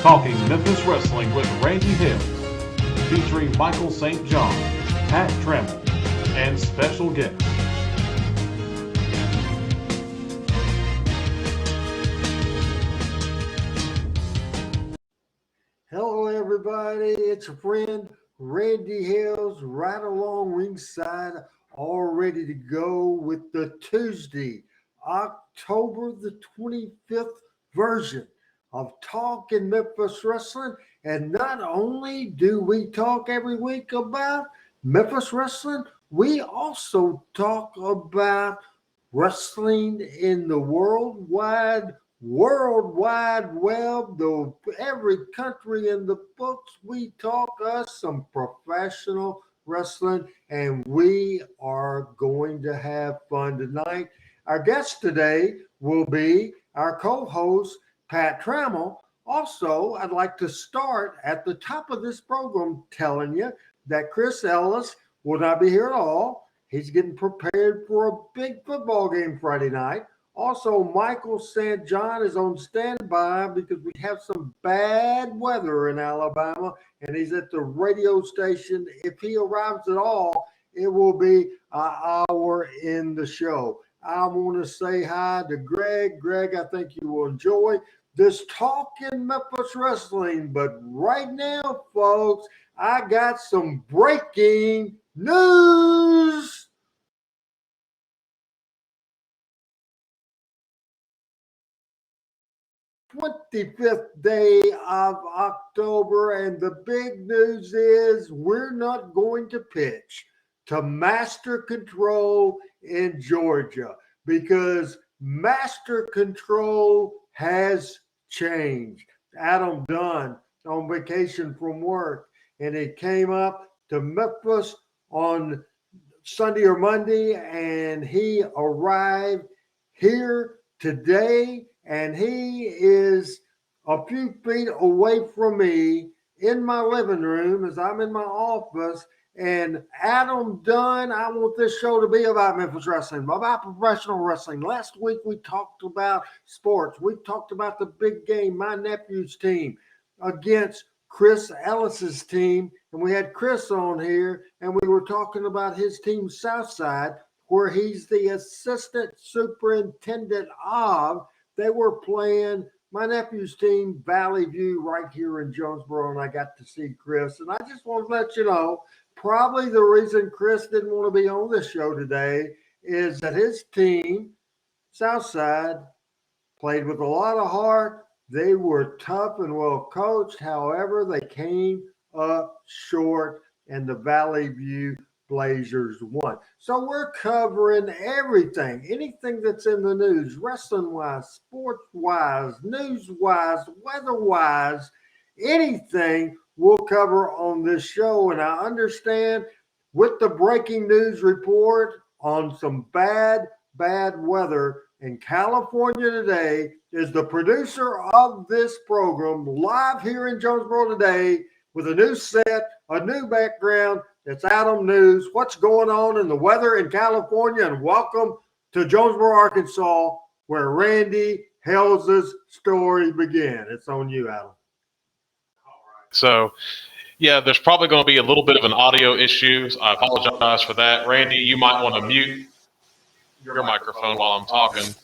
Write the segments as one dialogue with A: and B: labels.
A: Talking Memphis Wrestling with Randy Hill, featuring Michael St. John, Pat Trammell, and special guests.
B: Hello, everybody. It's a friend, Randy Hills, right along ringside, all ready to go with the Tuesday, October the 25th version of Talking Memphis Wrestling. And not only do we talk every week about Memphis Wrestling, we also talk about wrestling in the world wide web, every country in the books. We talk us some professional wrestling, and we are going to have fun tonight. Our guest today will be our co-host, Pat Trammell. Also, I'd like to start at the top of this program telling you that Chris Ellis will not be here at all. He's getting prepared for a big football game Friday night. Also, Michael St. John is on standby because we have some bad weather in Alabama, and he's at the radio station. If he arrives at all, it will be an hour in the show. I want to say hi to Greg. Greg, I think you will enjoy this Talking Memphis Wrestling. But right now, folks, I got some breaking news. 25th day of October, and the big news is we're not going to pitch to Master Control in Georgia because Master Control has changed. Adam Dunn on vacation from work, and it came up to Memphis on Sunday or Monday, and he arrived here today, and he is a few feet away from me in my living room as I'm in my office. And Adam Dunn, I want this show to be about Memphis wrestling, about professional wrestling. Last week we talked about sports. We talked about the big game, my nephew's team against Chris Ellis's team. And we had Chris on here, and we were talking about his team, Southside, where he's the assistant superintendent of. They were playing my nephew's team, Valley View, right here in Jonesboro, and I got to see Chris. And I just want to let you know, probably the reason Chris didn't want to be on this show today is that his team, Southside, played with a lot of heart. They were tough and well coached. However, they came up short, and the Valley View Blazers won. So we're covering everything, anything that's in the news, wrestling-wise, sports-wise, news-wise, weather-wise, anything we'll cover on this show. And I understand with the breaking news report on some bad weather in California today is the producer of this program live here in Jonesboro today with a new set, a new background. It's Adam News. What's going on in the weather in California? And welcome to Jonesboro, Arkansas, where Randy Hell's story began. It's on you, Adam.
C: So, yeah, there's probably going to be a little bit of an audio issue. I apologize for that. Randy, you might want to mute your microphone while I'm talking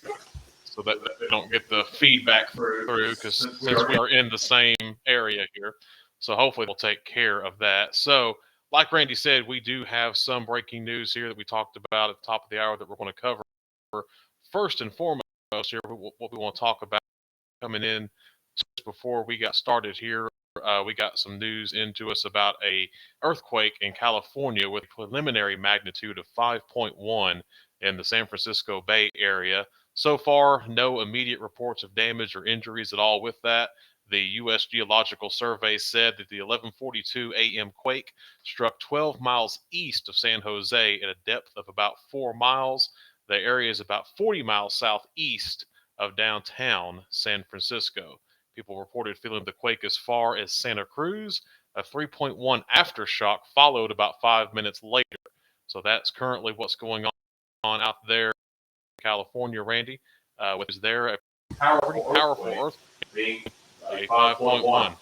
C: so that they don't get the feedback through, because since we are in the same area here. So hopefully we'll take care of that. So like Randy said, we do have some breaking news here that we talked about at the top of the hour that we're going to cover. First and foremost here, what we want to talk about coming in just before we got started here, we got some news into us about a earthquake in California with a preliminary magnitude of 5.1 in the San Francisco Bay Area. So far, no immediate reports of damage or injuries at all with that. The U.S. Geological Survey said that the 11:42 a.m. quake struck 12 miles east of San Jose at a depth of about 4 miles. The area is about 40 miles southeast of downtown San Francisco. People reported feeling the quake as far as Santa Cruz. A 3.1 aftershock followed about 5 minutes later. So that's currently what's going on out there in California, Randy. Was there a pretty powerful earthquake 85.1.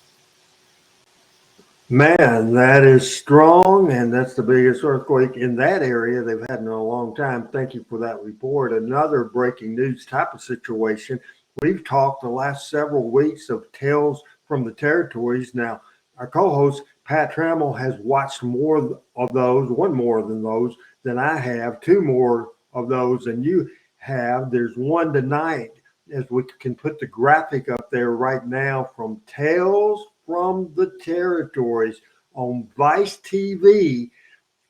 B: Man, that is strong, and that's the biggest earthquake in that area they've had in a long time. Thank you for that report. Another breaking news type of situation. We've talked the last several weeks of tales from the territories. Now, our co-host Pat Trammell has watched more of those, one more than those than I have, two more of those than you have. There's one tonight, as we can put the graphic up there right now, from Tales from the Territories on Vice TV.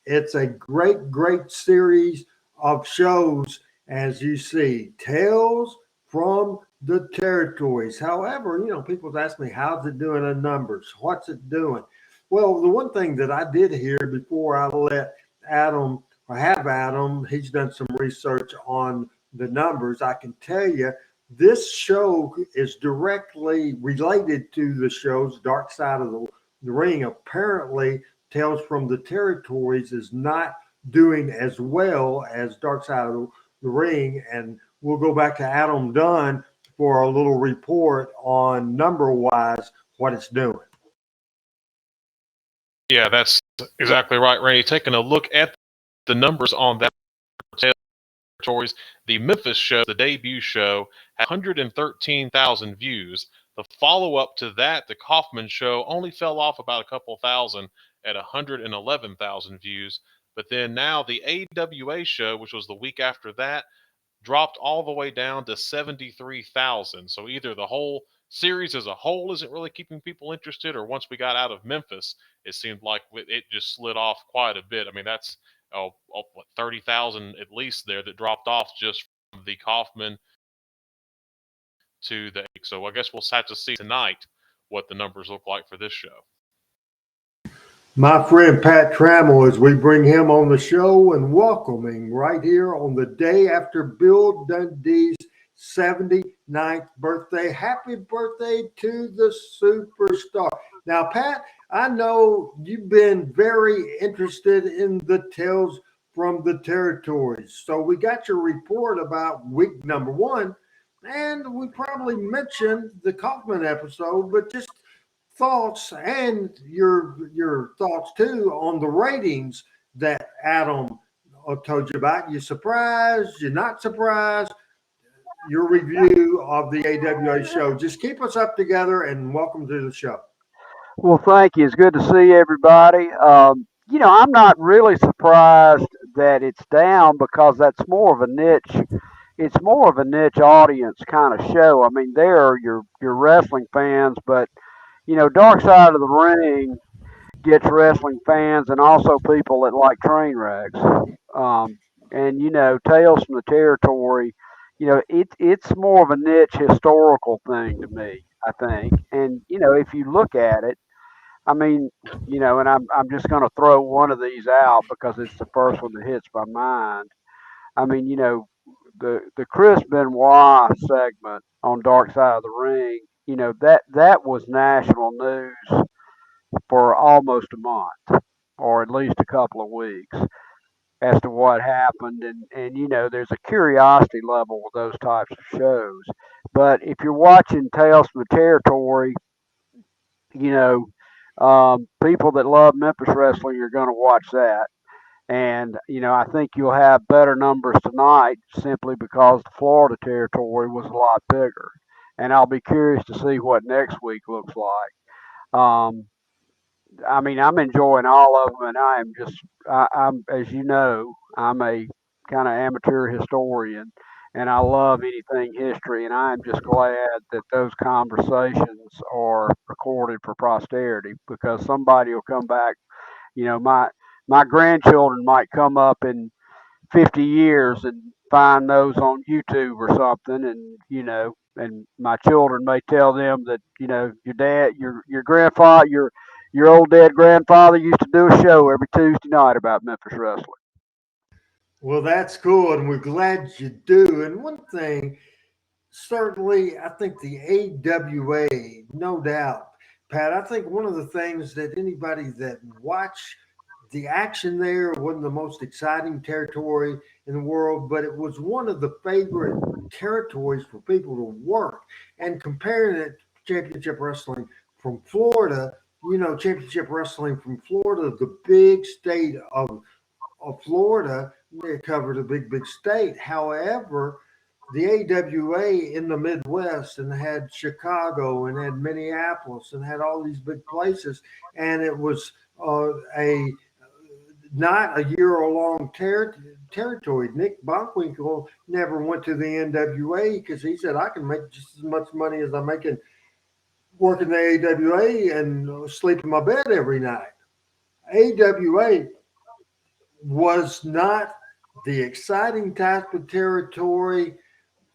B: It's a great, great series of shows, as you see. Tales from the Territories. However, people ask me, how's it doing in numbers? What's it doing? Well, the one thing that I did hear before I let Adam, or have Adam, he's done some research on the numbers. I can tell you this show is directly related to the shows Dark Side of the Ring. Apparently, Tales from the Territories is not doing as well as Dark Side of the Ring. And we'll go back to Adam Dunn for a little report on number-wise what it's doing.
C: Yeah, that's exactly right, Randy. Taking a look at the numbers on that Territories, the Memphis show, the debut show, had 113,000 views. The follow-up to that, the Kaufman show, only fell off about a couple thousand at 111,000 views. But then now the AWA show, which was the week after that, dropped all the way down to 73,000. So either the whole series as a whole isn't really keeping people interested, or once we got out of Memphis, it seemed like it just slid off quite a bit. I mean, that's 30,000 at least there that dropped off just from the Kaufman to the. So I guess we'll have to see tonight what the numbers look like for this show.
B: My friend Pat Trammell, as we bring him on the show and welcoming right here on the day after Bill Dundee's 79th birthday. Happy birthday to the superstar. Now, Pat, I know you've been very interested in the Tales from the Territories. So we got your report about week number one, and we probably mentioned the Kaufman episode, but just thoughts and your thoughts too on the ratings that Adam told you about. You surprised? You're not surprised? Your review of the AWA show. Just keep us up together and welcome to the show.
D: Well, thank you. It's good to see everybody. I'm not really surprised that it's down because that's more of a niche. It's more of a niche audience kind of show. I mean, there are your wrestling fans, but Dark Side of the Ring gets wrestling fans and also people that like train wrecks. And Tales from the Territory, it's more of a niche historical thing to me, I think. And if you look at it, I mean, and I'm just going to throw one of these out because it's the first one that hits my mind. I mean, the Chris Benoit segment on Dark Side of the Ring, that was national news for almost a month, or at least a couple of weeks, as to what happened. And there's a curiosity level with those types of shows. But if you're watching Tales from the Territory, people that love Memphis wrestling are going to watch that. And, I think you'll have better numbers tonight simply because the Florida territory was a lot bigger. And I'll be curious to see what next week looks like. I mean, I'm enjoying all of them, and I'm, as you know, I'm a kind of amateur historian, and I love anything history, and I'm just glad that those conversations are recorded for posterity because somebody will come back. My grandchildren might come up in 50 years and find those on YouTube or something, and my children may tell them that your dad, your grandfather, your old dead grandfather used to do a show every Tuesday night about Memphis wrestling.
B: Well, that's cool, and we're glad you do. And one thing, certainly, I think the AWA, no doubt, Pat, I think one of the things that anybody that watched the action there wasn't the most exciting territory in the world, but it was one of the favorite territories for people to work. And comparing it Championship Wrestling from Florida. Championship Wrestling from Florida, the big state of Florida, they covered a big state. However, the AWA in the Midwest and had Chicago and had Minneapolis and had all these big places, and it was a not a year-long territory. Nick Bockwinkel never went to the NWA because he said, I can make just as much money as I'm making working the AWA and sleep in my bed every night. AWA was not the exciting type of territory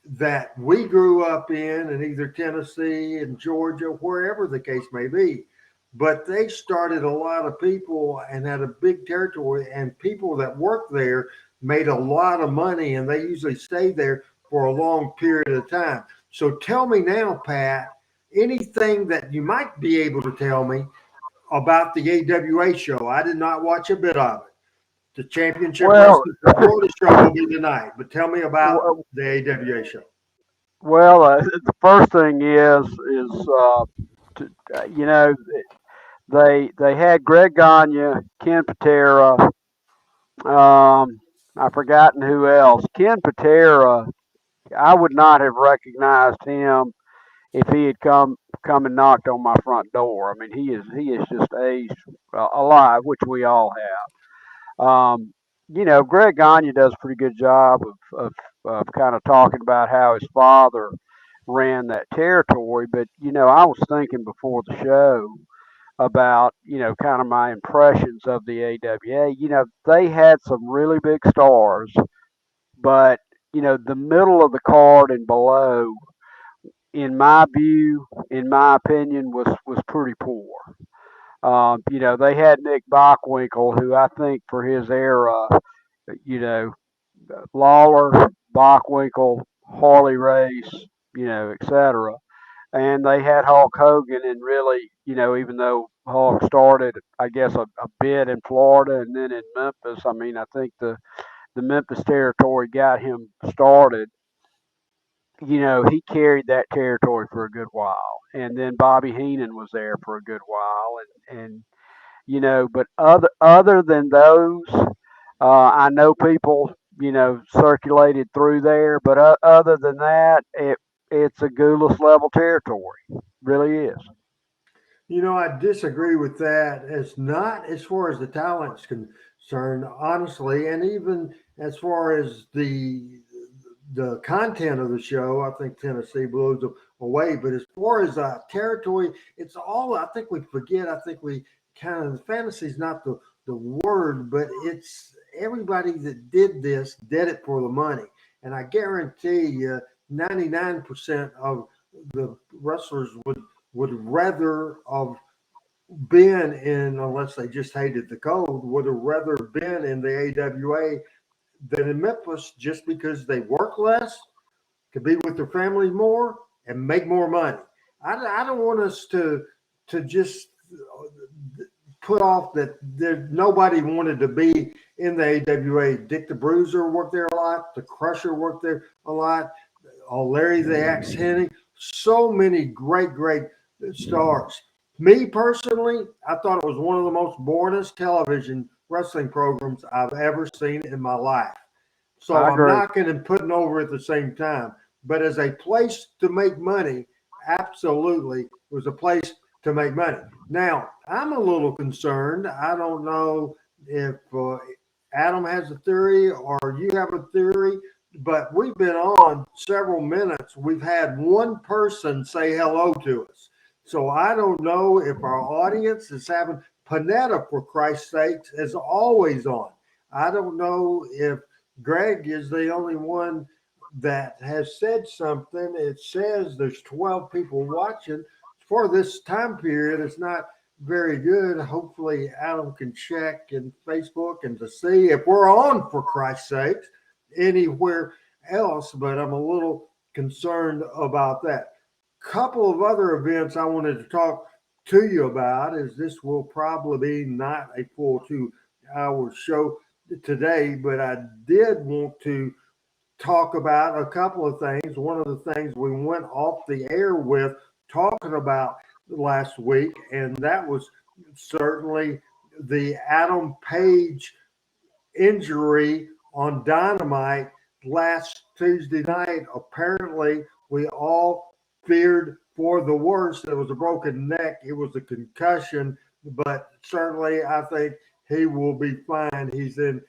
B: that we grew up in either Tennessee and Georgia, wherever the case may be. But they started a lot of people and had a big territory, and people that worked there made a lot of money, and they usually stayed there for a long period of time. So tell me now, Pat, anything that you might be able to tell me about the AWA show. I did not watch a bit of it. The Championship Wrestling Florida show will be tonight, but tell me about the AWA show.
D: Well, the first thing is they had Greg Gagne, Ken Patera, I've forgotten who else. Ken Patera, I would not have recognized him if he had come and knocked on my front door. I mean, he is just aged a lot, which we all have. Greg Gagne does a pretty good job of kind of talking about how his father ran that territory. But, I was thinking before the show about, kind of my impressions of the AWA. They had some really big stars, but, the middle of the card and below, in my view, in my opinion, was pretty poor. They had Nick Bockwinkel, who I think for his era, Lawler, Bockwinkel, Harley Race, etc. And they had Hulk Hogan, and really, even though Hulk started, I guess, a bit in Florida and then in Memphis, I mean, I think the Memphis territory got him started. He carried that territory for a good while. And then Bobby Heenan was there for a good while. But other than those, I know people, circulated through there, but other than that, it's a Goulas level territory. Really is.
B: I disagree with that. It's not as far as the talent's concerned, honestly, and even as far as the content of the show, I think Tennessee blows them away. But as far as territory, it's all, I think we forget. I think we kind of, fantasy is not the word, but it's everybody that did this did it for the money. And I guarantee you 99% of the wrestlers would rather have been in, unless they just hated the cold, would have rather been in the AWA than in Memphis, just because they work less, could be with their families more, and make more money. I don't want us to just put off that nobody wanted to be in the AWA. Dick the Bruiser worked there a lot. The Crusher worked there a lot. Larry the Axe Hennig. So many great stars. Me personally, I thought it was one of the most boringest television wrestling programs I've ever seen in my life. So I'm knocking and putting over at the same time. But as a place to make money, absolutely, it was a place to make money. Now, I'm a little concerned. I don't know if Adam has a theory or you have a theory, but we've been on several minutes. We've had one person say hello to us. So I don't know if our audience is having Panetta, for Christ's sakes, is always on. I don't know if Greg is the only one that has said something. It says there's 12 people watching. For this time period, it's not very good. Hopefully Adam can check in Facebook and to see if we're on, for Christ's sake, anywhere else, but I'm a little concerned about that. Couple of other events I wanted to talk to you about, is this will probably be not a full 2-hour show today, but I did want to talk about a couple of things. One of the things we went off the air with talking about last week, and that was certainly the Adam Page injury on Dynamite last Tuesday night. Apparently, we all feared for the worst. It was a broken neck, it was a concussion, but certainly I think he will be fine. He's in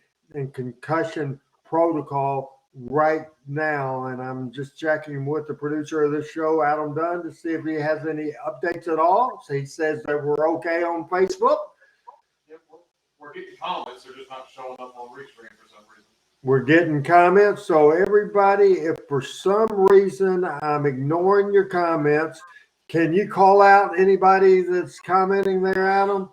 B: concussion protocol right now, and I'm just checking with the producer of this show, Adam Dunn, to see if he has any updates at all. So he says that we're okay on Facebook.
C: Yep, we're getting comments. They're just not showing up on Restream for some reason.
B: We're getting comments. So everybody, if for some reason I'm ignoring your comments, can you call out anybody that's commenting there, Adam?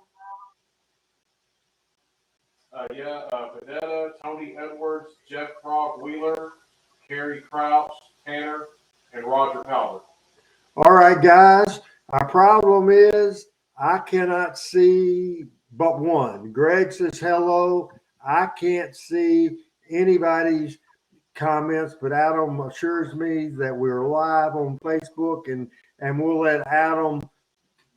C: Panetta, Tony Edwards, Jeff Krog Wheeler, Kerry Crouch, Tanner, and Roger Powder.
B: All right, guys. Our problem is I cannot see but one. Greg says hello. I can't see anybody's comments, but Adam assures me that we're live on Facebook, and we'll let Adam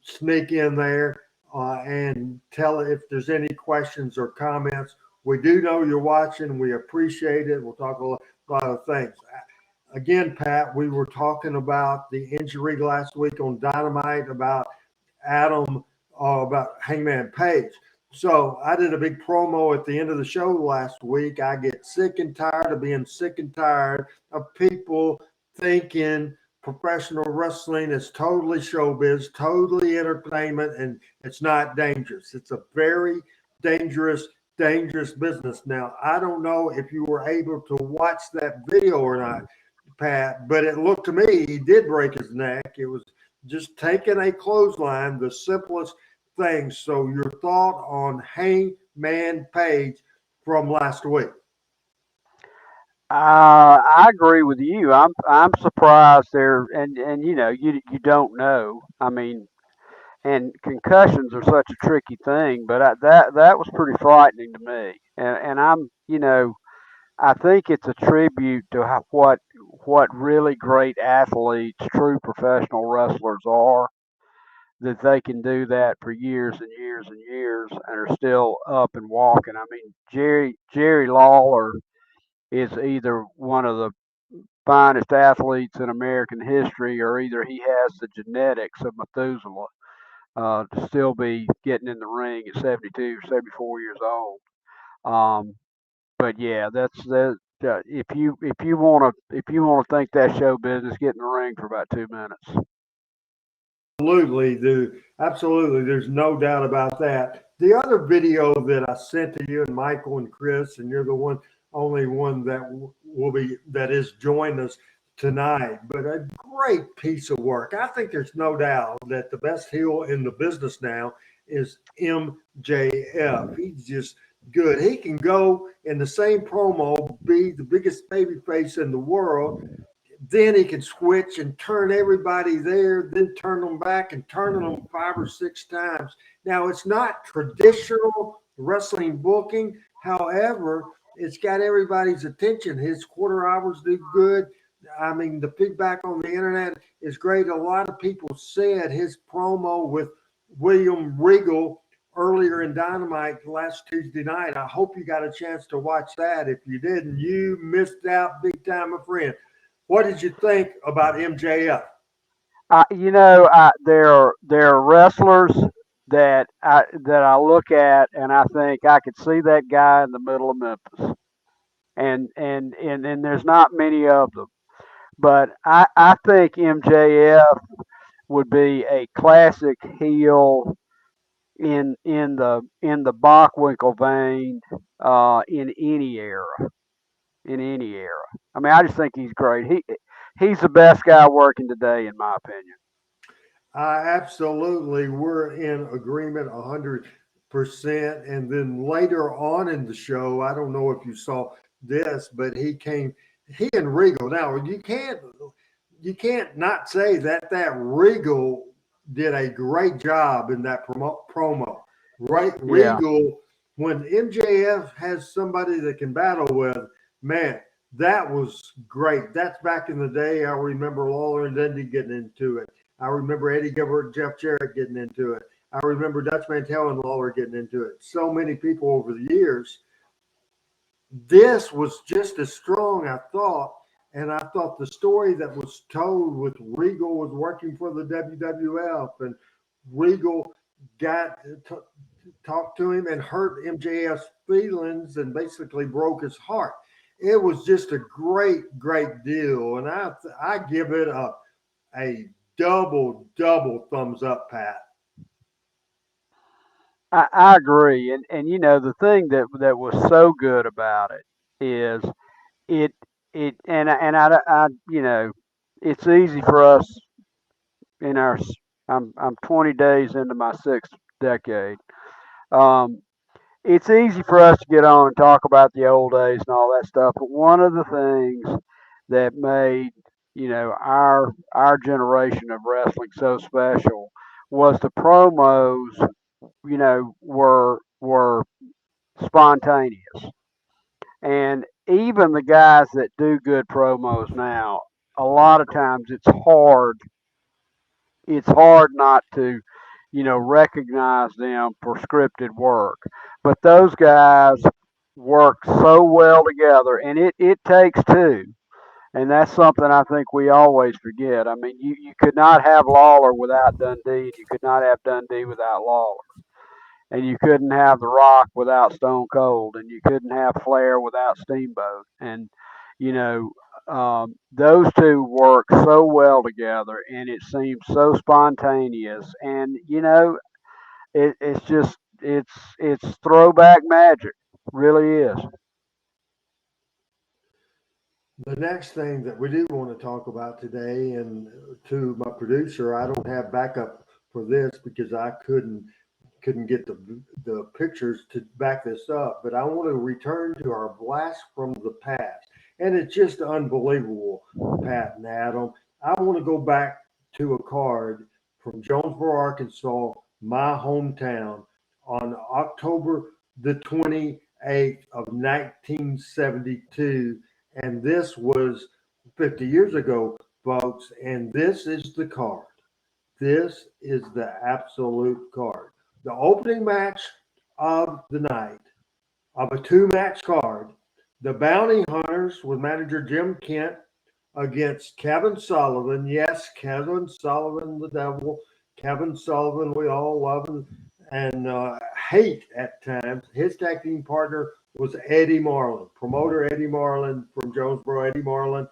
B: sneak in there and tell if there's any questions or comments. We do know you're watching. We appreciate it. We'll talk a lot of things. Again, Pat, we were talking about the injury last week on Dynamite about Adam, about Hangman Page. So I did a big promo at the end of the show last week. I get sick and tired of being sick and tired of people thinking professional wrestling is totally showbiz, totally entertainment, and it's not dangerous. It's a very dangerous business. Now, I don't know if you were able to watch that video or not, Pat, but it looked to me he did break his neck. It was just taking a clothesline, the simplest thing. So your thought on Hangman Page from last week?
D: I agree with you. I'm surprised there, and you don't know. I mean, and concussions are such a tricky thing, but that was pretty frightening to me. And I'm I think it's a tribute to what really great athletes, true professional wrestlers are, that they can do that for years and years and years and are still up and walking. I mean, Jerry Lawler is either one of the finest athletes in American history, or either he has the genetics of Methuselah to still be getting in the ring at 72, 74 years old. But yeah, that's that. If you want to think that show business, get in the ring for about 2 minutes.
B: Absolutely. There's no doubt about that. The other video that I sent to you and Michael and Chris, and you're the only one that is joining us tonight, but a great piece of work. I think there's no doubt that the best heel in the business now is MJF. He's just good. He can go in the same promo, be the biggest baby face in the world. Then he can switch and turn everybody there, then turn them back and turn them 5 or 6 times. Now, it's not traditional wrestling booking. However, it's got everybody's attention. His quarter hours do good. I mean, the feedback on the internet is great. A lot of people said his promo with William Regal earlier in Dynamite last Tuesday night. I hope you got a chance to watch that. If you didn't, you missed out big time, my friend. What did you think about MJF?
D: There are wrestlers that I look at and I think I could see that guy in the middle of Memphis, and there's not many of them, but I think MJF would be a classic heel in the Bockwinkel vein in any era. In any era. I mean, I just think he's great. He's the best guy working today, in my opinion.
B: Absolutely. We're in agreement 100%. And then later on in the show, I don't know if you saw this, but he and Regal. Now, you can't not say that Regal did a great job in that promo. Right?
D: Yeah.
B: Regal, when MJF has somebody that can battle with, man, that was great. That's back in the day. I remember Lawler and Dundee getting into it. I remember Eddie Gilbert and Jeff Jarrett getting into it. I remember Dutch Mantell and Lawler getting into it. So many people over the years. This was just as strong, I thought. And I thought the story that was told with Regal was working for the WWF, and Regal got talked to him and hurt MJF's feelings and basically broke his heart. It was just a great, great deal. And I give it a double thumbs up, Pat.
D: I agree, and the thing that was so good about it is it I it's easy for us in our. I'm 20 days into my sixth decade. Um, it's easy for us to get on and talk about the old days and all that stuff, but one of the things that made our generation of wrestling so special was the promos. Were spontaneous, and even the guys that do good promos now, a lot of times it's hard not to recognize them for scripted work. But those guys work so well together, and it takes two. And that's something I think we always forget. I mean, you could not have Lawler without Dundee, and you could not have Dundee without Lawler. And you couldn't have The Rock without Stone Cold, and you couldn't have Flair without Steamboat. And you know, those two work so well together, and it seems so spontaneous. And it's throwback magic, really is.
B: The next thing that we do want to talk about today, and to my producer, I don't have backup for this because I couldn't get the pictures to back this up, but I want to return to our blast from the past. And it's just unbelievable, Pat and Adam. I want to go back to a card from Jonesboro, Arkansas, my hometown, on October the 28th of 1972. And this was 50 years ago, folks. And this is the card. This is the absolute card. The opening match of the night of a two-match card, the Bounty Hunters with manager Jim Kent against Kevin Sullivan. Yes, Kevin Sullivan, the devil. Kevin Sullivan, we all love him and hate at times. His tag team partner was Eddie Marlin, promoter Eddie Marlin from Jonesboro, Eddie Marlin,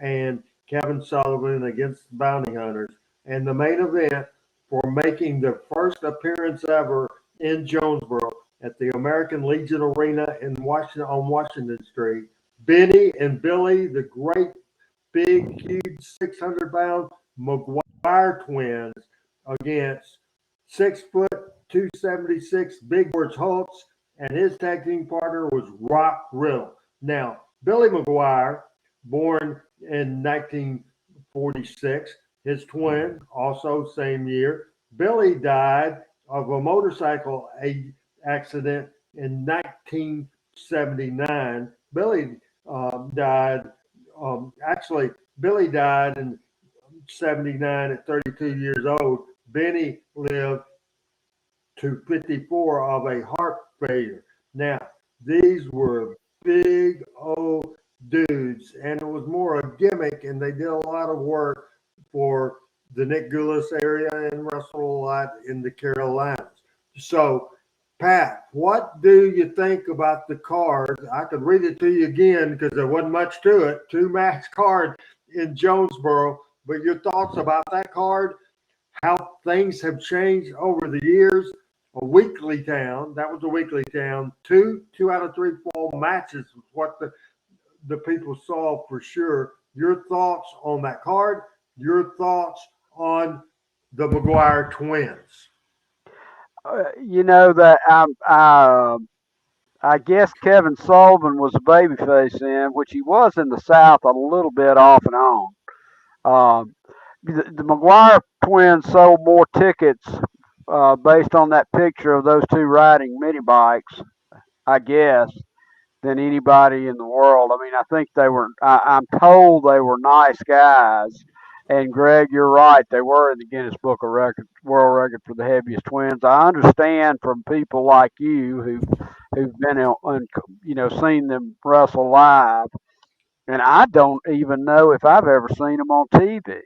B: and Kevin Sullivan against the Bounty Hunters. And the main event for making their first appearance ever in Jonesboro at the American Legion Arena in Washington on Washington Street. Benny and Billy, the great, big, huge 600-pound McGuire twins against 6', 276 Big George Holtz, and his tag team partner was Rock Riddle. Now, Billy McGuire, born in 1946, his twin, also same year. Billy died of a motorcycle accident in 1979. Billy died, Billy died in 79 at 32 years old. Benny lived to 54 of a heart failure. Now, these were big old dudes, and it was more a gimmick, and they did a lot of work for the Nick Gulas area and wrestled a lot in the Carolinas. So, Pat, what do you think about the card? I could read it to you again because there wasn't much to it. Two-match card in Jonesboro. But your thoughts about that card, how things have changed over the years. A weekly town, that was a weekly town. Two out of three fall matches was what the people saw for sure. Your thoughts on that card, your thoughts on the McGuire twins.
D: That I guess Kevin Sullivan was a babyface in, which he was in the South a little bit off and on. Um, the McGuire twins sold more tickets based on that picture of those two riding mini bikes, I guess, than anybody in the world. I mean, I think I'm told they were nice guys, And Greg, you're right. They were in the Guinness Book of World Record for the heaviest twins. I understand from people like you who've been on, seen them wrestle live, and I don't even know if I've ever seen them on TV.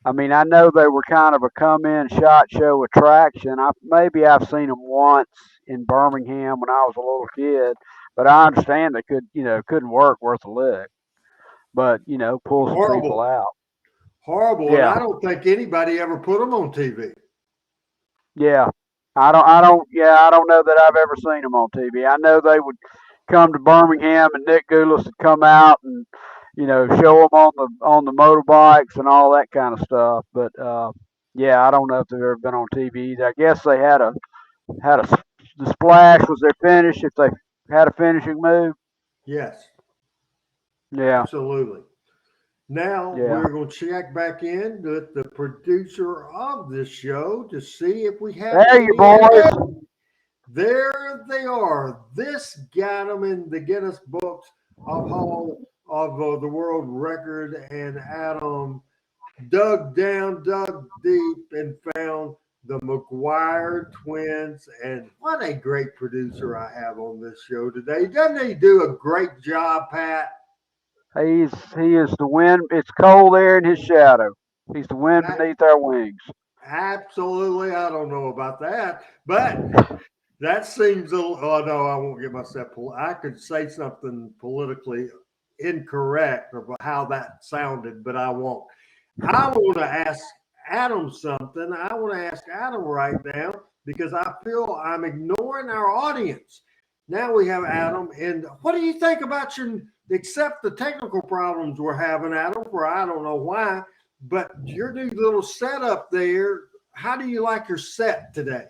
D: I mean, I know they were kind of a come-in shot show attraction. Maybe I've seen them once in Birmingham when I was a little kid, but I understand they couldn't work worth a lick, but pull some people
B: Horrible.
D: out.
B: Horrible. And
D: Yeah.
B: I don't think anybody ever put them on TV.
D: Yeah, I don't know that I've ever seen them on TV. I know they would come to Birmingham, and Nick Goulas would come out and show them on the motorbikes and all that kind of stuff. But yeah, I don't know if they've ever been on TV either. I guess they had the splash was their finish if they had a finishing move.
B: Yes.
D: Yeah.
B: Absolutely. Now
D: Yeah.
B: we're going to check back in with the producer of this show to see if we have
D: There you boys.
B: There they are. This got them in the Guinness Books of Hall of the World Record, and Adam dug deep, and found the McGuire twins. And what a great producer I have on this show today. Doesn't he do a great job, Pat?
D: He is the wind. It's cold there in his shadow. He's the wind beneath our wings.
B: Absolutely. I don't know about that, but that seems oh no, I won't get myself. I could say something politically incorrect of how that sounded, but I won't. I want to ask Adam something. I want to ask Adam right now because I feel I'm ignoring our audience. Now we have Adam, and what do you think about except the technical problems we're having, Adam, for I don't know why, but your new little setup there, how do you like your set today?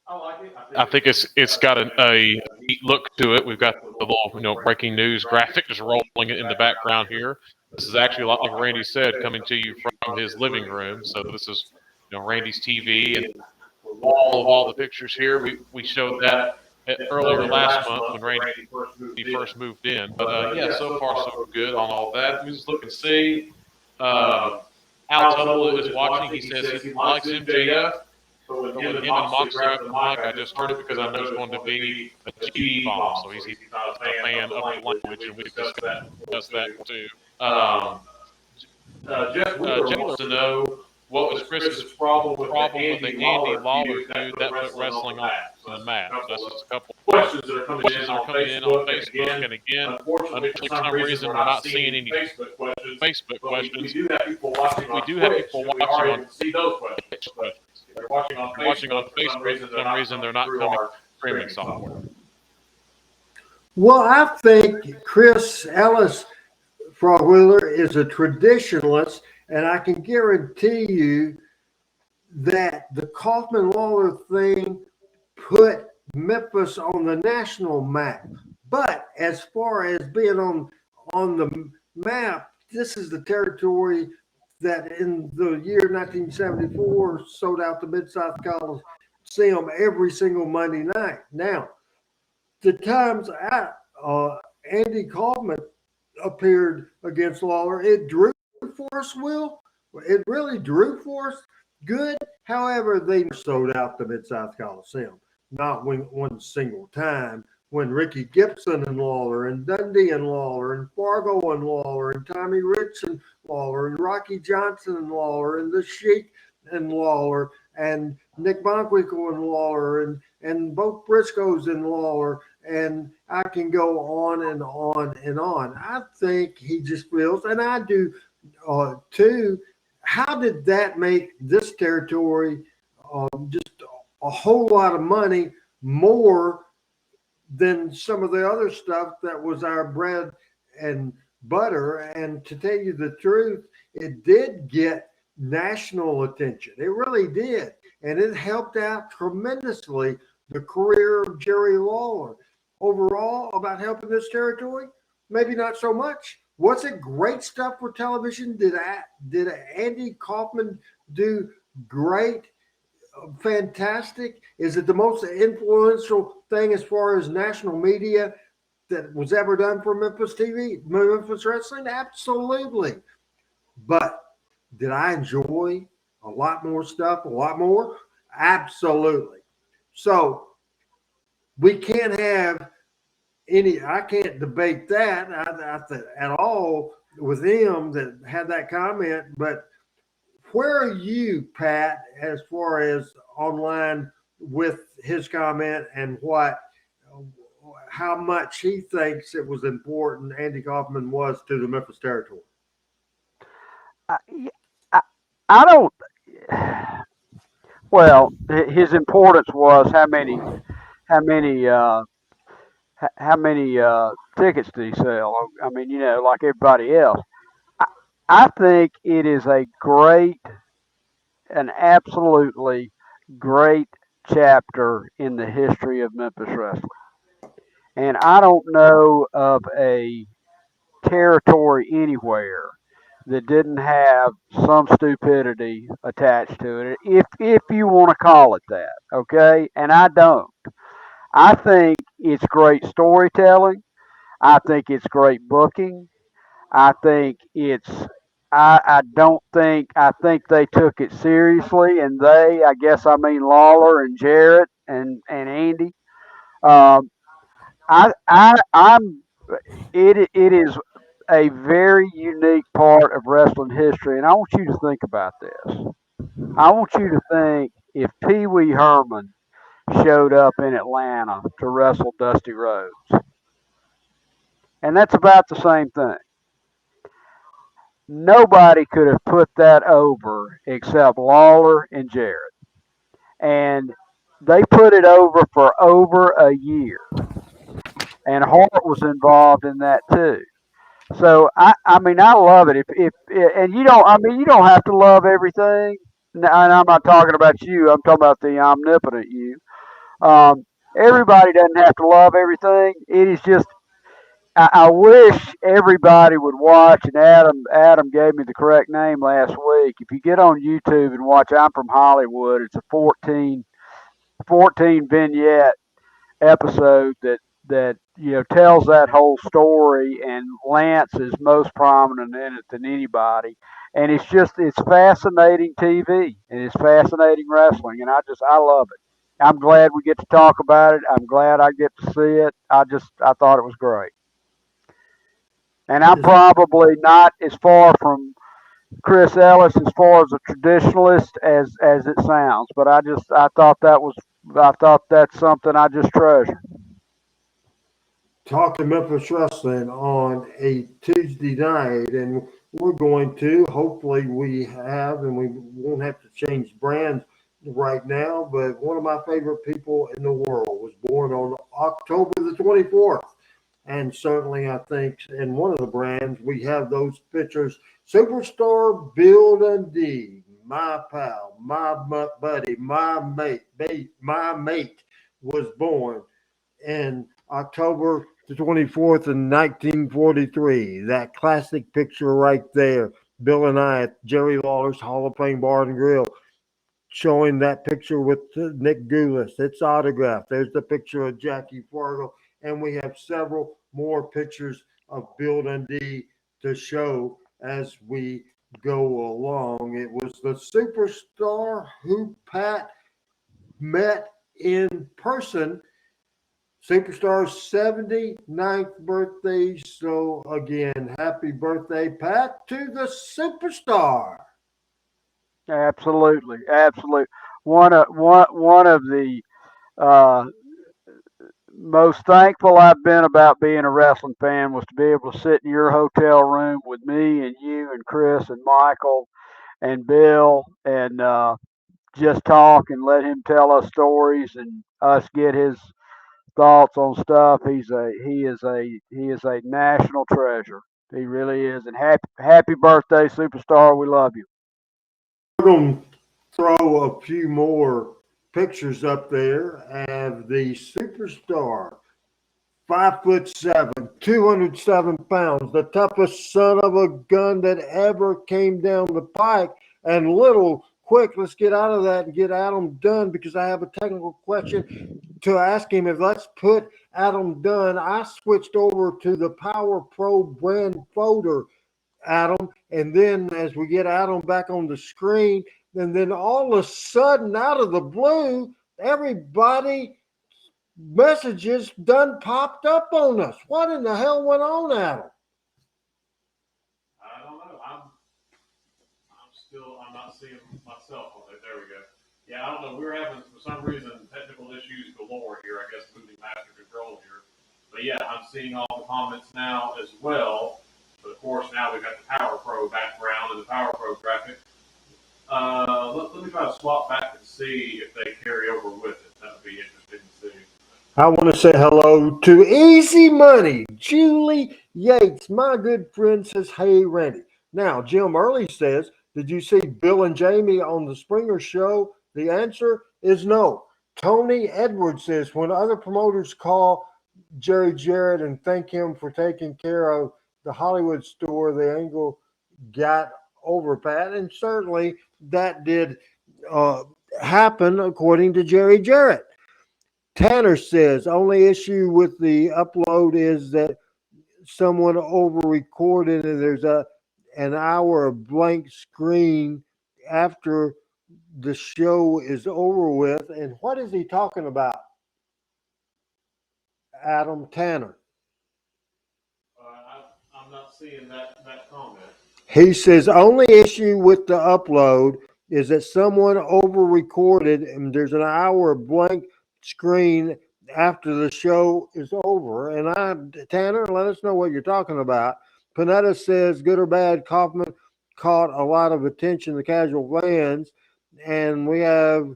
C: I like it. I think it's got a neat look to it. We've got the little breaking news graphic just rolling in the background here. This is actually, like Randy said, coming to you from his living room. So this is Randy's TV and all the pictures here. We showed that earlier last month when Randy first moved in. But yeah, so far so good on all that. Let me just look and see. Al Tuttle is watching. He says he likes MJF. But with him and Moxley grab the mic, I just heard it because I know it's going to be a GD bomb. So he's not a fan of the language, and we discussed that too. Jeff wants to know what was Chris's problem with the Andy Lawler feud that put wrestling on the map. That's just a couple questions that are coming in on Facebook. And again, unfortunately, for some reason, we're not seeing any Facebook questions. We do have people watching on see those questions. If they're watching on Facebook, for some reason they're not coming streaming software.
B: Well, I think Chris Ellis Frogwheeler is a traditionalist, and I can guarantee you that the Kaufman-Lawler thing put Memphis on the national map. But as far as being on the map, this is the territory that in the year 1974 sold out the Mid-South Coliseum every single Monday night. Now, the times Andy Kaufman appeared against Lawler, it drew force, Will. It really drew force good. However, they sold out the Mid-South Coliseum. Not one single time. When Ricky Gibson and Lawler and Dundee and Lawler and Fargo and Lawler and Tommy Rich and Lawler and Rocky Johnson and Lawler and the Sheik and Lawler and Nick Bonquinkle and Lawler and both Briscoes and Lawler, and I can go on and on and on. I think he just feels, and I do too, how did that make this territory just a whole lot of money more than some of the other stuff that was our bread and butter? And to tell you the truth, it did get national attention. It really did. And it helped out tremendously the career of Jerry Lawler. Overall, about helping this territory, maybe not so much. Was it great stuff for television? Did Andy Kaufman do great? Fantastic? Is it the most influential thing as far as national media? that was ever done for Memphis TV, Memphis Wrestling? Absolutely. But did I enjoy a lot more stuff, a lot more? Absolutely. So we can't have I can't debate that at all with him that had that comment. But where are you, Pat, as far as online with his comment and how much he thinks it was important Andy Kaufman was to the Memphis territory?
D: I, I don't. Well, his importance was how many tickets did he sell? I mean, like everybody else. I, I think it is an absolutely great chapter in the history of Memphis wrestling. And I don't know of a territory anywhere that didn't have some stupidity attached to it, if you want to call it that, okay? And I don't. I think it's great storytelling. I think it's great booking. I think I don't think, I think they took it seriously, and I guess I mean Lawler and Jarrett and Andy. Um, I'm, it is a very unique part of wrestling history, and I want you to think about this. I want you to think if Pee Wee Herman showed up in Atlanta to wrestle Dusty Rhodes, and that's about the same thing. Nobody could have put that over except Lawler and Jarrett, and they put it over for over a year, and Hart was involved in that too. So I mean, I love it. And you don't, I mean, you don't have to love everything. And I'm not talking about you. I'm talking about the omnipotent you. Everybody doesn't have to love everything. It is just, I wish everybody would watch. And Adam gave me the correct name last week. If you get on YouTube and watch I'm From Hollywood, it's a 14 vignette episode that tells that whole story, and Lance is most prominent in it than anybody. And it's fascinating TV, and it's fascinating wrestling, and I love it. I'm glad we get to talk about it. I'm glad I get to see it. I thought it was great. And I'm probably not as far from Chris Ellis as far as a traditionalist as it sounds, but I thought that's something I just treasure.
B: Talk to Memphis Wrestling on a Tuesday night, and we're going to, hopefully we have, and we won't have to change brands right now, but one of my favorite people in the world was born on October the 24th. And certainly I think in one of the brands, we have those pictures. Superstar Bill Dundee, my pal, my buddy, my mate was born in October the 24th in 1943. That classic picture right there. Bill and I at Jerry Lawler's Hall of Fame Bar and Grill, showing that picture with Nick Goulas. It's autographed. There's the picture of Jackie Fargo. And we have several more pictures of Bill Dundee to show as we go along. It was the superstar who Pat met in person. Superstar's 79th birthday. So again, happy birthday, Pat, to the superstar.
D: Absolutely. One of the uh, most thankful I've been about being a wrestling fan was to be able to sit in your hotel room with me and you and Chris and Michael and Bill, and just talk and let him tell us stories and us get his thoughts on stuff. He is a national treasure. He really is. And happy birthday, superstar. We love you.
B: We're going to throw a few more pictures up there of the superstar. 5'7", 207 pounds, the toughest son of a gun that ever came down the pike. And quick, let's get out of that and get Adam Dunn, because I have a technical question. to ask him if let's put Adam Dunn. I switched over to the Power Pro brand folder, Adam, and then as we get Adam back on the screen, and then all of a sudden, out of the blue, everybody messages done popped up on us. What in the hell went on, Adam?
A: I don't know. I'm not seeing myself on it. There we go. Yeah, I don't know. We're having, for some reason, technical issues galore here. I guess moving master control here. But yeah, I'm seeing all the comments now as well. But of course, now we've got the Power Pro background and the Power Pro graphic. Let me try to swap back and see if they carry over with it. That would be interesting to see.
B: I want to say hello to Easy Money. Julie Yates, my good friend, says, hey, Randy. Now, Jim Early says, did you see Bill and Jamie on the Springer Show? The answer is no. Tony Edwards says, when other promoters call Jerry Jarrett and thank him for taking care of the Hollywood store, the angle got over Pat. And certainly that did happen according to Jerry Jarrett. Tanner says, only issue with the upload is that someone over-recorded and there's an hour of blank screen after the show is over with. And what is he talking about, Adam? Tanner?
A: I'm not seeing that comment.
B: He says, only issue with the upload is that someone over-recorded and there's an hour of blank screen after the show is over. And Tanner, let us know what you're talking about. Panetta says, good or bad, Kaufman caught a lot of attention, the casual fans. And we have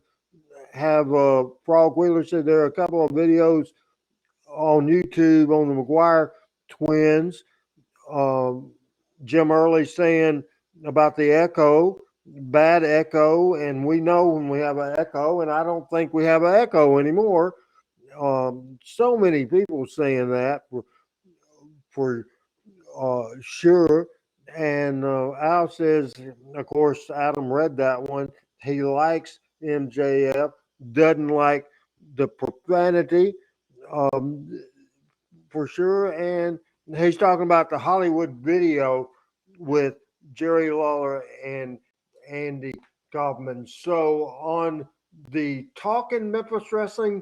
B: Frog Wheeler said there are a couple of videos on YouTube on the McGuire twins. Jim Early saying about the echo, bad echo, and we know when we have an echo, and I don't think we have an echo anymore. So many people saying that for sure. And Al says, of course, Adam read that one. He likes MJF, doesn't like the profanity, for sure. And he's talking about the Hollywood video with Jerry Lawler and Andy Kaufman. So on the Talking Memphis Wrestling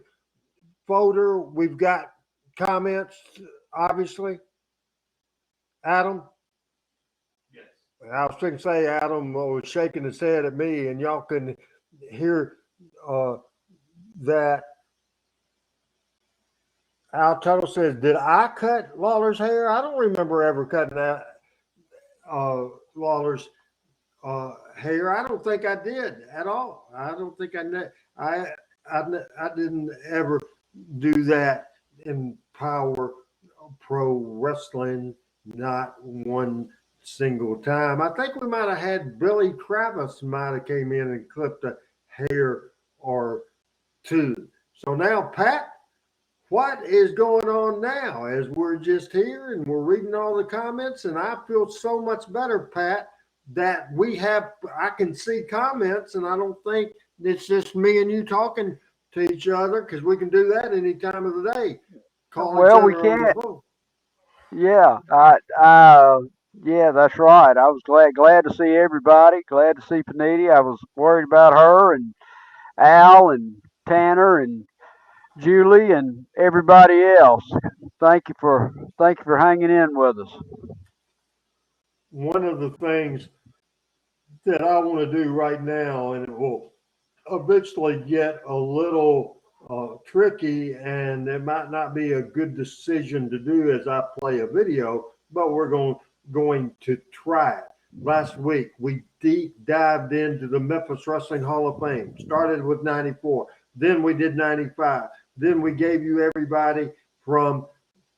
B: folder, we've got comments, obviously. Adam?
A: Yes.
B: I was going to say Adam was shaking his head at me, and y'all can hear that. Al Tuttle says, did I cut Lawler's hair? I don't remember ever cutting that Lawler's hair. I don't think I did at all. I don't think I didn't ever do that in Power Pro Wrestling, not one single time. I think we might have had Billy Travis might have came in and clipped a hair or two. So now, Pat, what is going on now as we're just here and we're reading all the comments? And I feel so much better, Pat, that I can see comments, and I don't think it's just me and you talking to each other, because we can do that any time of the day.
D: Well, we can. Yeah, yeah, that's right. I was glad to see everybody. Glad to see Panetta. I was worried about her and Al and Tanner and Julie and everybody else. Thank you for hanging in with us.
B: One of the things that I want to do right now, and it will eventually get a little tricky, and it might not be a good decision to do as I play a video, but we're going to try it. Last week, we deep dived into the Memphis Wrestling Hall of Fame. Started with 94. Then we did 95. Then we gave you everybody from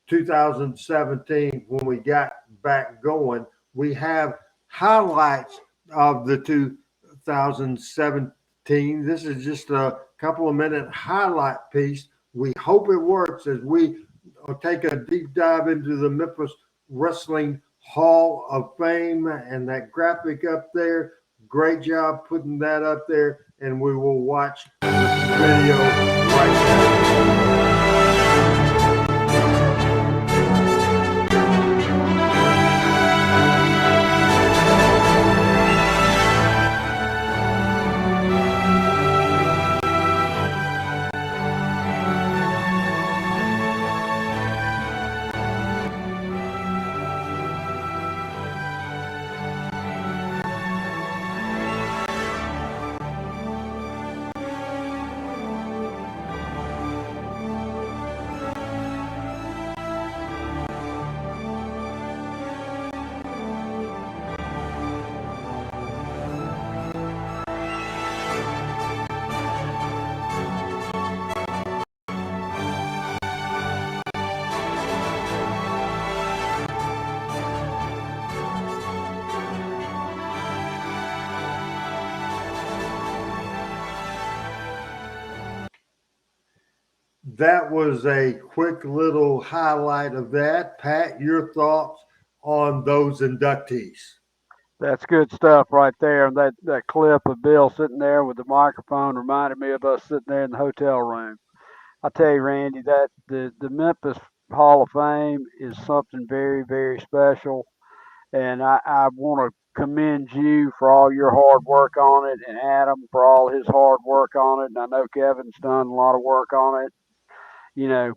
B: 2017 when we got back going. We have highlights of the 2017. This is just a couple of minute highlight piece. We hope it works as we take a deep dive into the Memphis Wrestling Hall of Fame, and that graphic up there. Great job putting that up there, and we will watch the video right now. that was a quick little highlight of that. Pat, your thoughts on those inductees?
D: That's good stuff right there. That clip of Bill sitting there with the microphone reminded me of us sitting there in the hotel room. I tell you, Randy, that the Memphis Hall of Fame is something very, very special. And I want to commend you for all your hard work on it, and Adam for all his hard work on it. And I know Kevin's done a lot of work on it. You know,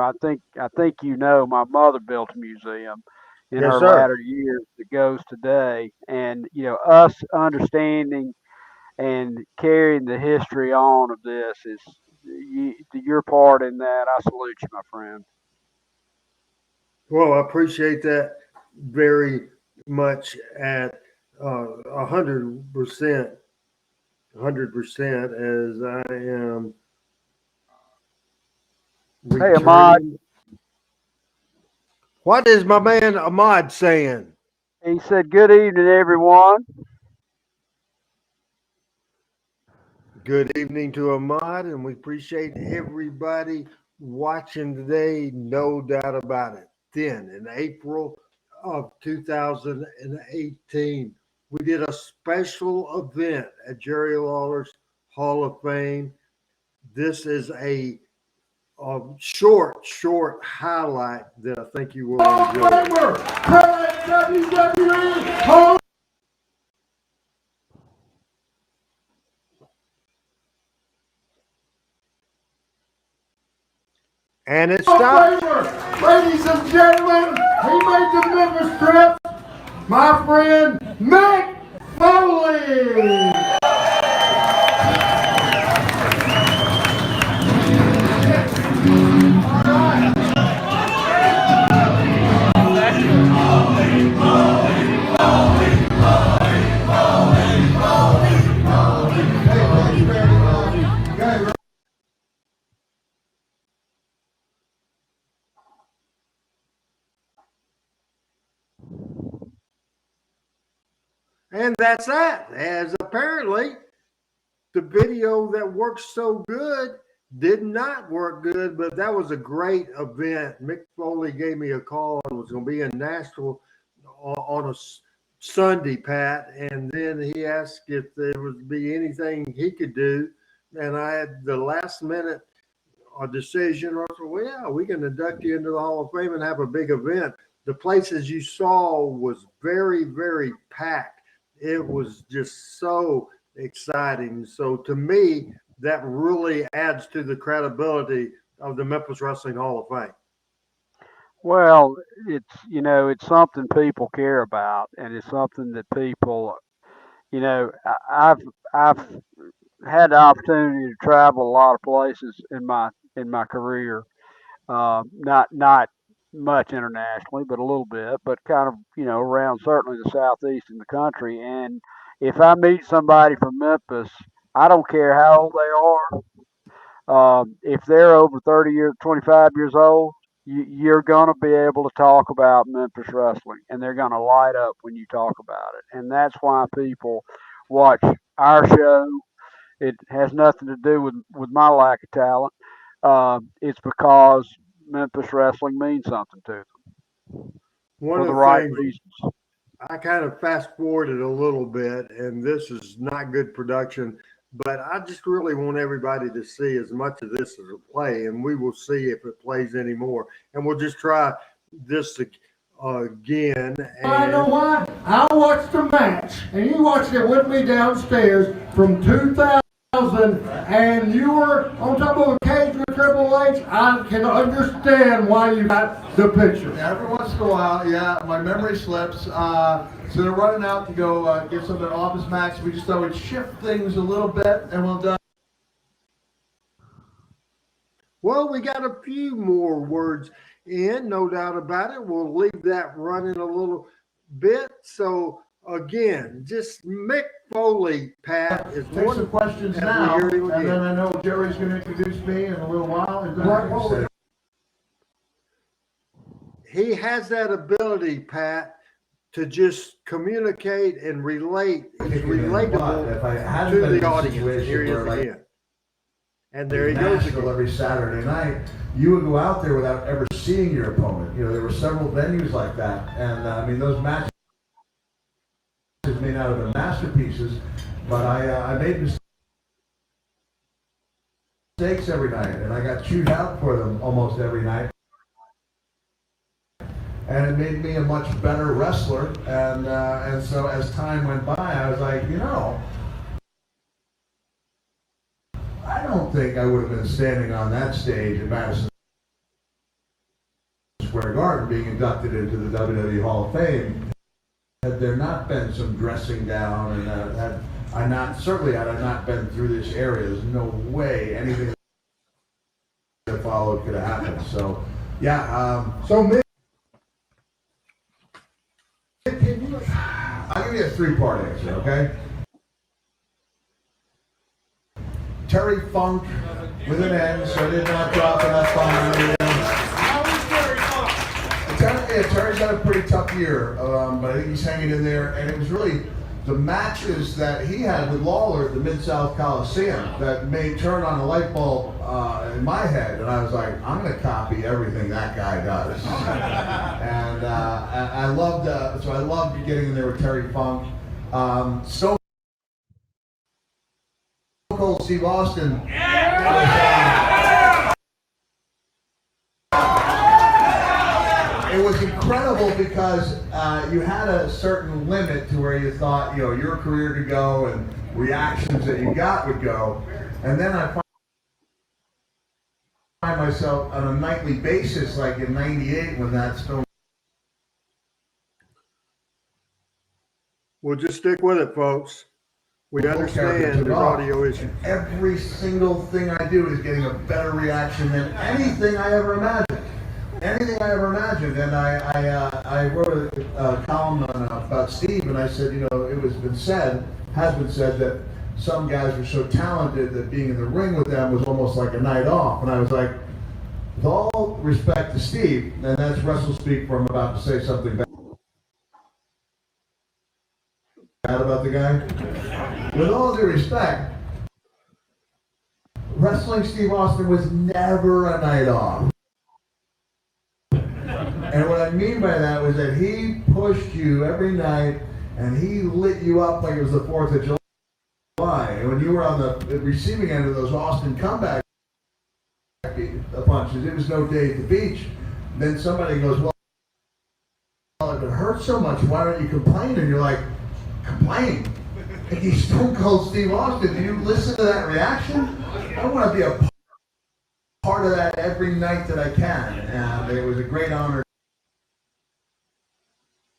D: I think my mother built a museum in
B: Yes,
D: her
B: sir.
D: latter years that goes today, and us understanding and carrying the history on of this is your part in that. I salute you, my friend.
B: Well, I appreciate that very much at 100%, 100% as I am
D: Hey, Ahmad.
B: returning. What is my man Ahmad saying?
D: He said, "Good evening, everyone."
B: Good evening to Ahmad, and we appreciate everybody watching today, no doubt about it. Then, in April of 2018, we did a special event at Jerry Lawler's Hall of Fame. This is a short highlight that I think you will enjoy. And it stopped. Ladies and gentlemen, he made the Memphis trip. My friend Mick Foley. And that's that. As apparently the video that worked so good did not work good, but that was a great event. Mick Foley gave me a call and was going to be in Nashville on a Sunday, Pat, and then he asked if there would be anything he could do, and I had the last minute decision. I said, well, yeah, we can induct you into the Hall of Fame and have a big event. The place, as you saw, was very, very packed. It was just so exciting. So to me, that really adds to the credibility of the Memphis Wrestling Hall of Fame.
D: Well, it's something people care about, and it's something that people, I've had the opportunity to travel a lot of places in my career. Not much internationally, but a little bit, but kind of around certainly the southeast in the country. And if I meet somebody from Memphis, I don't care how old they are. If they're over 30 years, 25 years old, you're going to be able to talk about Memphis wrestling, and they're going to light up when you talk about it. And that's why people watch our show. It has nothing to do with my lack of talent. It's because Memphis wrestling means something to them
B: One
D: for
B: of
D: the
B: the
D: right
B: things
D: reasons.
B: I kind of fast forwarded a little bit, and this is not good production, but I just really want everybody to see as much of this as a play, and we will see if it plays anymore. And we'll just try this again. And I know why. I watched the match, and you watched it with me downstairs from 2000. And you were on top of a cage with Triple H. I can understand why you got the picture.
E: Every once in a while, yeah, my memory slips. So they're running out to go get some of their office match. We just thought we'd shift things a little bit, and we'll done.
B: Well, we got a few more words in, no doubt about it. We'll leave that running a little bit. So again, just Mick Foley, Pat, is
E: Take some questions now, and
B: again.
E: then I know Jerry's going to introduce me in a little while. And then
B: he has that ability, Pat, to just communicate and relate. He's relatable to the audience. And here he is again. And there he goes
E: Nashville every Saturday night. You would go out there without ever seeing your opponent. You know, there were several venues like that, and I mean, those matches may not have been masterpieces, but I made mistakes every night, and I got chewed out for them almost every night. And it made me a much better wrestler, and so as time went by, I was like, you know, I don't think I would have been standing on that stage at Madison Square Garden being inducted into the WWE Hall of Fame had there not been some dressing down, and had I not been through this area. There's no way anything that followed could have happened. So, yeah. Mick, I'll give you a three-part answer, okay? Terry Funk with an N, so I did not drop an F on him. Terry's had a pretty tough year, but I think he's hanging in there. And it was really the matches that he had with Lawler at the Mid-South Coliseum that turn on a light bulb in my head. And I was like, I'm going to copy everything that guy does. And I loved getting in there with Terry Funk. Stone Cold Steve Austin. It was incredible because you had a certain limit to where you thought, you know, your career could go and reactions that you got would go. And then I find myself on a nightly basis, like in '98 when that Stone.
B: We'll just stick with it, folks. We understand the audio issue.
E: Every single thing I do is getting a better reaction than anything I ever imagined. And I wrote a column about Steve, and I said, you know, has been said that some guys were so talented that being in the ring with them was almost like a night off. And I was like, with all respect to Steve, and that's wrestle speak for I'm about to say something bad about the guy. With all due respect, wrestling Steve Austin was never a night off. And what I mean by that was that he pushed you every night and he lit you up like it was the 4th of July. And when you were on the receiving end of those Austin comeback punches, it was no day at the beach. Then somebody goes, well, if it hurts so much, why don't you complain? And you're like, complain? And he's Stone Cold Steve Austin. Do you listen to that reaction? I want to be a part of that every night that I can. And it was a great honor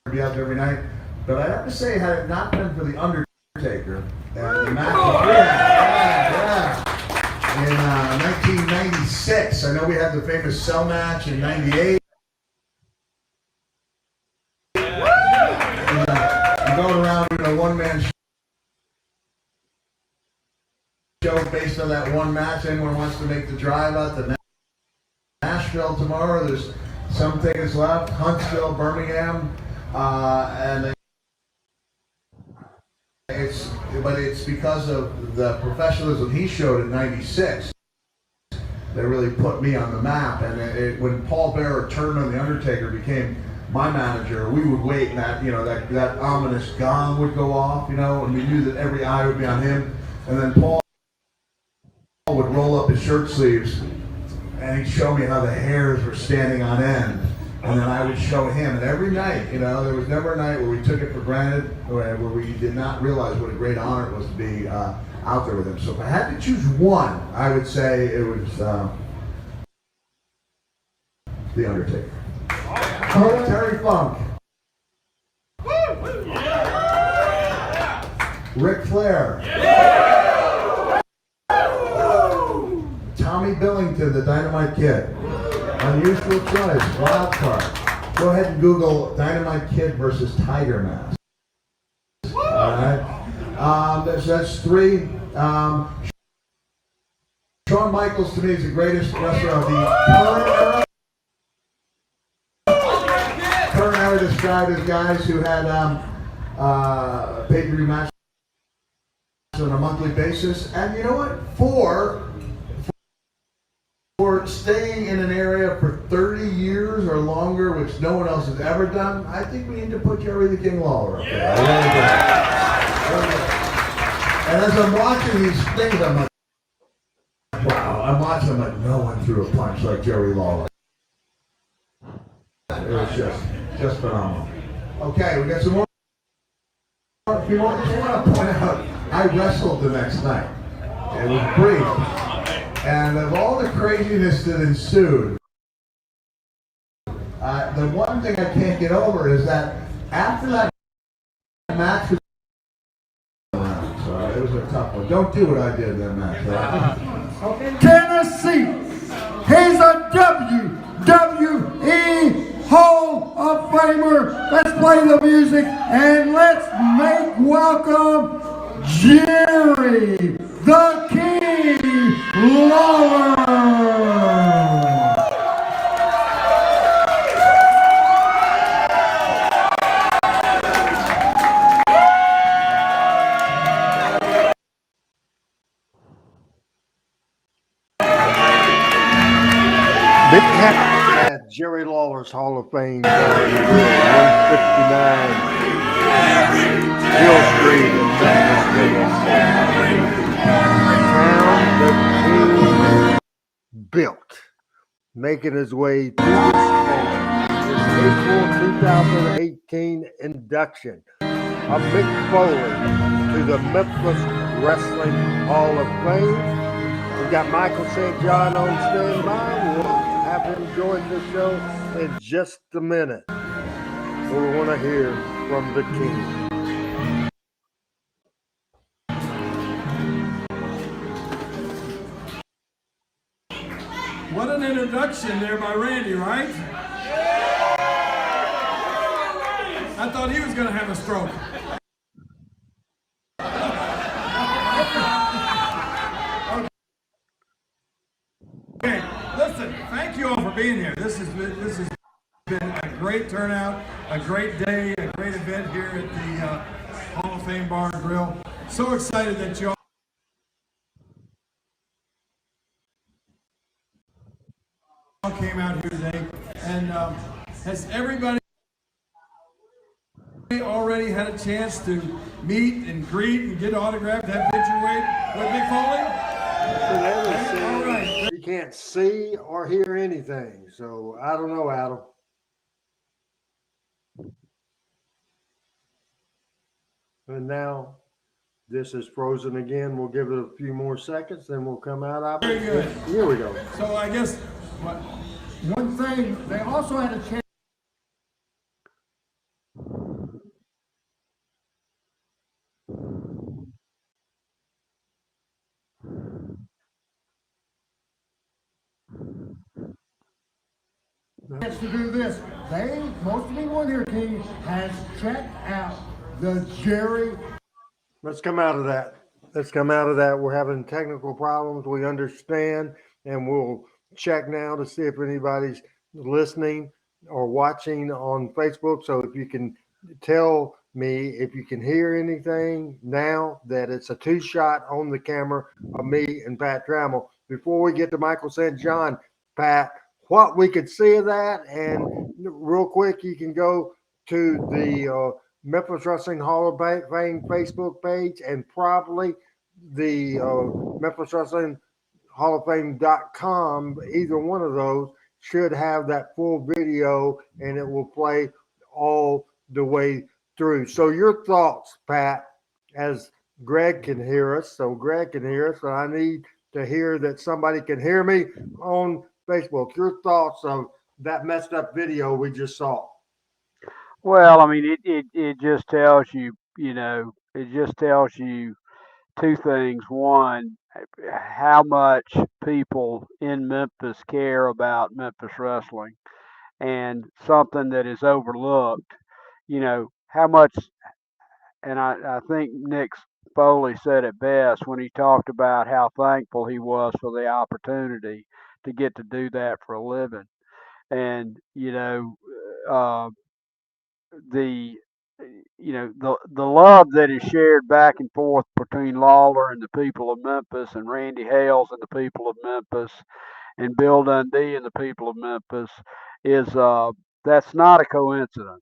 E: to be out there every night. But I have to say, had it not been for the Undertaker and the match in 1996, I know we had the famous cell match in '98. Going around in a one-man show based on that one match. Anyone wants to make the drive out to Nashville tomorrow? There's some tickets left. Huntsville, Birmingham, and it's because of the professionalism he showed in '96 that really put me on the map. And when Paul Bearer turned on the Undertaker, became my manager, we would wait, and that ominous gong would go off, and we knew that every eye would be on him. And then Paul would roll up his shirt sleeves, and he'd show me how the hairs were standing on end. And then I would show him. And every night, there was never a night where we took it for granted, where we did not realize what a great honor it was to be out there with him. So if I had to choose one, I would say it was The Undertaker. Terry Funk. Ric Flair. Tommy Billington, the Dynamite Kid. Unusual choice, wild card. Go ahead and Google Dynamite Kid versus Tiger Mask. Alright. That's three. Shawn Michaels to me is the greatest wrestler of the current era. Current era described as guys who had pay-per-view matches on a monthly basis. And you know what? For for staying in an area for 30 years or longer, which no one else has ever done. I think we need to put Jerry the King Lawler up there. And as I'm watching these things, I'm like, wow, I'm watching them like no one threw a punch like Jerry Lawler. It was just phenomenal. Okay, we got some more. If you want, I just want to point out, I wrestled the next night. It was brief. And of all the craziness that ensued, the one thing I can't get over is that after that match was around, so it was a tough one. Don't do what I did in that match, right?
B: Tennessee, he's a WWE Hall of Famer. Let's play the music and let's make welcome Jerry the King Lawler. Big hat at Jerry Lawler's Hall of Fame, 159 Hill Street in Memphis, Tennessee. The King built, making his way to the stage. His April 2018 induction of Mick Foley to the Memphis Wrestling Hall of Fame. We got Michael St. John on standby. We'll have him join the show in just a minute. We want to hear from the King.
F: What an introduction there by Randy, right? I thought he was going to have a stroke. Okay, listen, thank you all for being here. This has been a great turnout, a great day, a great event here at the Hall of Fame Bar and Grill. So excited that you all came out here today. And has everybody already had a chance to meet and greet and get autographed, have picture with Mick Foley? All right.
B: You can't see or hear anything, so I don't know, Adam. And now this is frozen again. We'll give it a few more seconds, then we'll come out.
F: Very good.
B: Here we go.
F: So I guess one thing, they also had a chance. To do this. Most of the people here, King, has checked out the Jerry.
B: Let's come out of that. We're having technical problems. We understand, and we'll check now to see if anybody's listening or watching on Facebook. So if you can tell me if you can hear anything now, that it's a two-shot on the camera of me and Pat Trammell. Before we get to Michael St. John, Pat, what we could see of that, and real quick, you can go to the Memphis Wrestling Hall of Fame Facebook page and probably the Memphis Wrestling Hall of Fame.com. Either one of those should have that full video, and it will play all the way through. So your thoughts, Pat, as Greg can hear us. So Greg can hear us, and I need to hear that somebody can hear me on Facebook. Your thoughts of that messed up video we just saw?
D: Well, I mean, it just tells you, it just tells you two things. One, how much people in Memphis care about Memphis wrestling, and something that is overlooked, how much, and I think Nick Foley said it best when he talked about how thankful he was for the opportunity to get to do that for a living. And, the love that is shared back and forth between Lawler and the people of Memphis, and Randy Hales and the people of Memphis, and Bill Dundee and the people of Memphis is that's not a coincidence,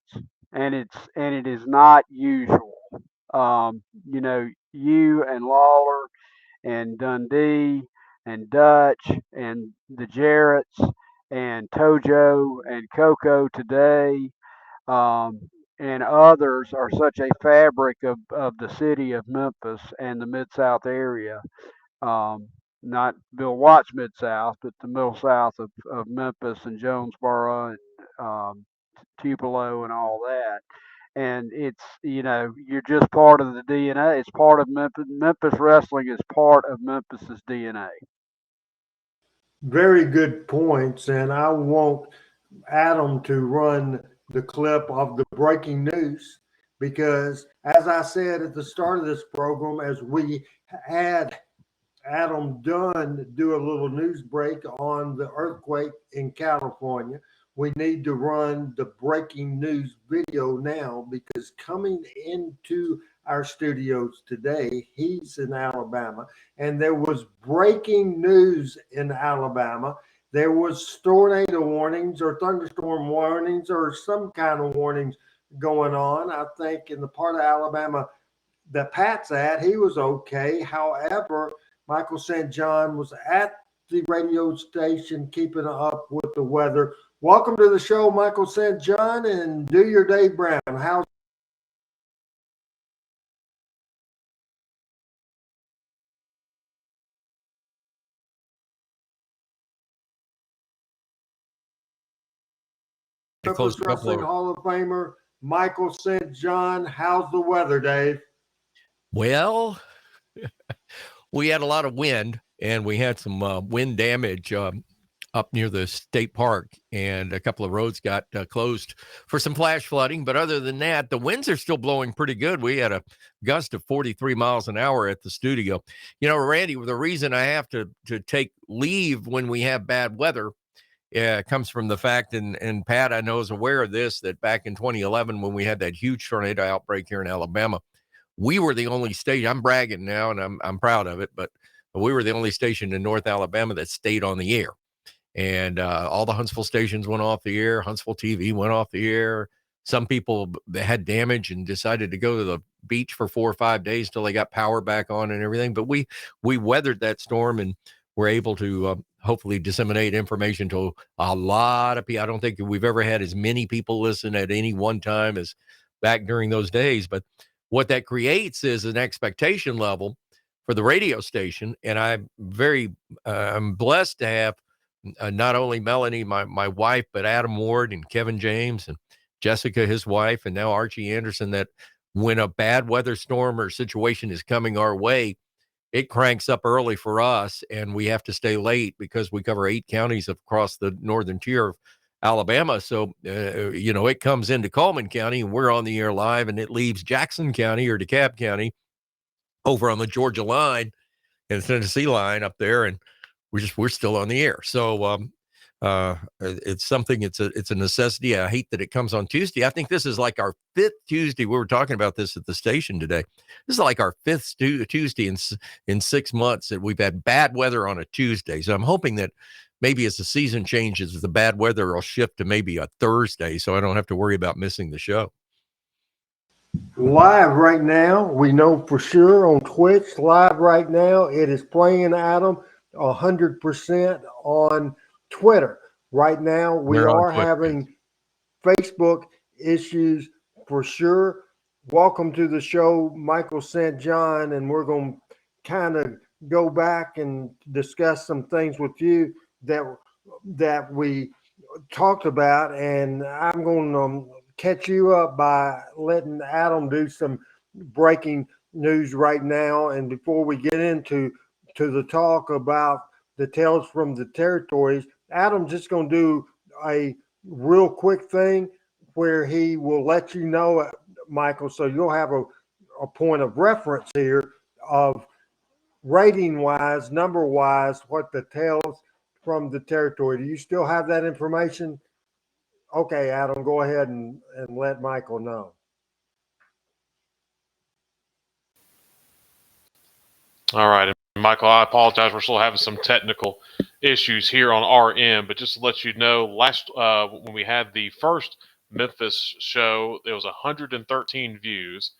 D: and it is not usual. You know, you and Lawler and Dundee and Dutch and the Jarretts and Tojo and Coco today, and others are such a fabric of the city of Memphis and the Mid South area. Not Bill Watts Mid South, but the Middle South of Memphis and Jonesboro and Tupelo and all that. And it's, you know, you're just part of the DNA. It's part of Memphis. Memphis wrestling is part of Memphis's DNA.
B: Very good points. And I want Adam to run the clip of the breaking news because, as I said at the start of this program, as we had Adam Dunn do a little news break on the earthquake in California, we need to run the breaking news video now because coming into our studios today, he's in Alabama, and there was breaking news in Alabama. There was tornado warnings or thunderstorm warnings or some kind of warnings going on. I think in the part of Alabama that Pat's at, he was okay. However, Michael St. John was at the radio station keeping up with the weather. Welcome to the show, Michael St. John, and do your Dave Brown. How's Memphis Wrestling Hall of Famer Michael St. John? How's the weather, Dave?
G: Well, we had a lot of wind, and we had some wind damage up near the state park, and a couple of roads got closed for some flash flooding. But other than that, the winds are still blowing pretty good. We had a gust of 43 miles an hour at the studio. You know, Randy, the reason I have to take leave when we have bad weather comes from the fact, and Pat, I know, is aware of this, that back in 2011, when we had that huge tornado outbreak here in Alabama, we were the only station. I'm bragging now, and I'm proud of it, but we were the only station in North Alabama that stayed on the air. And all the Huntsville stations went off the air. Huntsville TV went off the air. Some people had damage and decided to go to the beach for 4 or 5 days till they got power back on and everything. But we weathered that storm and were able to hopefully disseminate information to a lot of people. I don't think we've ever had as many people listen at any one time as back during those days. But what that creates is an expectation level for the radio station. And I'm blessed to have not only Melanie, my wife, but Adam Ward and Kevin James and Jessica, his wife, and now Archie Anderson, that when a bad weather storm or situation is coming our way, it cranks up early for us, and we have to stay late because we cover 8 counties across the northern tier of Alabama. So, you know, it comes into Coleman County, and we're on the air live, and it leaves Jackson County or DeKalb County over on the Georgia line and the Tennessee line up there, and we're still on the air. So it's something, it's a necessity. I hate that it comes on Tuesday. I think this is like our 5th Tuesday. We were talking about this at the station today. This is like our 5th Tuesday in 6 months that we've had bad weather on a Tuesday. So I'm hoping that maybe as the season changes, the bad weather will shift to maybe a Thursday, so I don't have to worry about missing the show.
B: Live right now, we know for sure on Twitch, live right now, it is playing, Adam, 100% on Twitter. Right now, we are having Facebook issues for sure. Welcome to the show, Michael St. John, and we're going to kind of go back and discuss some things with you that we talked about, and I'm going to catch you up by letting Adam do some breaking news right now. And before we get into the talk about the Tales from the Territories, Adam's just going to do a real quick thing where he will let you know, Michael, so you'll have a point of reference here of rating-wise, number-wise, what the Tales from the Territory. Do you still have that information? Okay, Adam, go ahead and let Michael know.
C: All right. Michael, I apologize. We're still having some technical issues here on our end, but just to let you know, last when we had the first Memphis show, there was 113 views.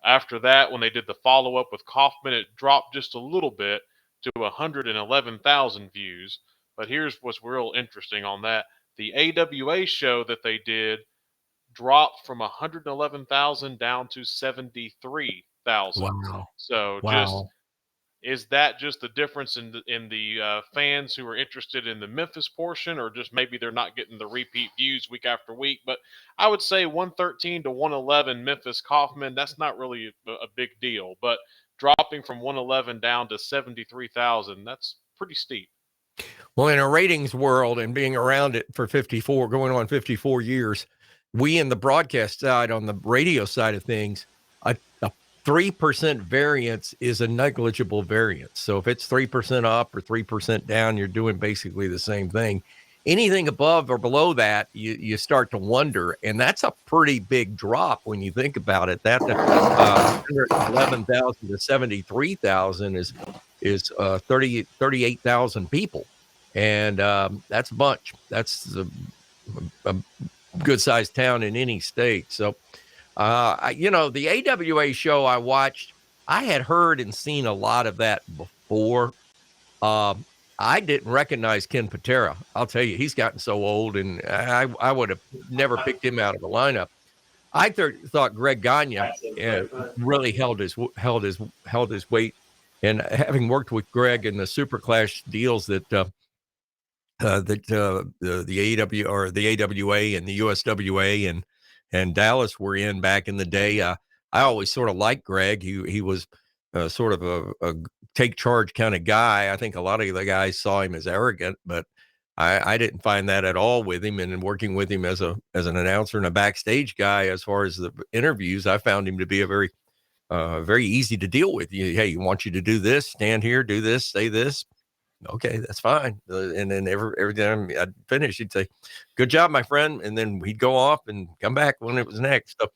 C: After that, when they did the follow-up with Kaufman, it dropped just a little bit to 111,000 views. But here's what's real interesting on that. The AWA show that they did dropped from 111,000 down to 73,000.
G: Wow.
C: So just
G: Wow.
C: is that just the difference in the fans who are interested in the Memphis portion, or just maybe they're not getting the repeat views week after week? But I would say 113 to 111 Memphis Kaufman, that's not really a big deal. But dropping from 111 down to 73,000, that's pretty steep.
G: Well, in a ratings world and being around it for 54, going on 54 years, we in the broadcast side, on the radio side of things, a 3% variance is a negligible variance. So if it's 3% up or 3% down, you're doing basically the same thing. Anything above or below that, you start to wonder, and that's a pretty big drop when you think about it. That 111,000 to 73,000 is 38,000 people, and that's a bunch. That's a good sized town in any state. So. The AWA show I watched, I had heard and seen a lot of that before. I didn't recognize Ken Patera. I'll tell you, he's gotten so old, and I would have never picked him out of the lineup. I thought Greg Gagne really held his weight, and having worked with Greg in the Super Clash deals that the AW or the AWA and the USWA and Dallas were in back in the day. I always sort of liked Greg. He was sort of a take charge kind of guy. I think a lot of the guys saw him as arrogant, but I didn't find that at all with him. And in working with him as an announcer and a backstage guy, as far as the interviews, I found him to be a very easy to deal with. Hey, you want you to do this, stand here, do this, say this. Okay, that's fine. And then every time I'd finish, he'd say, "Good job, my friend," and then he'd go off and come back when it was next. So,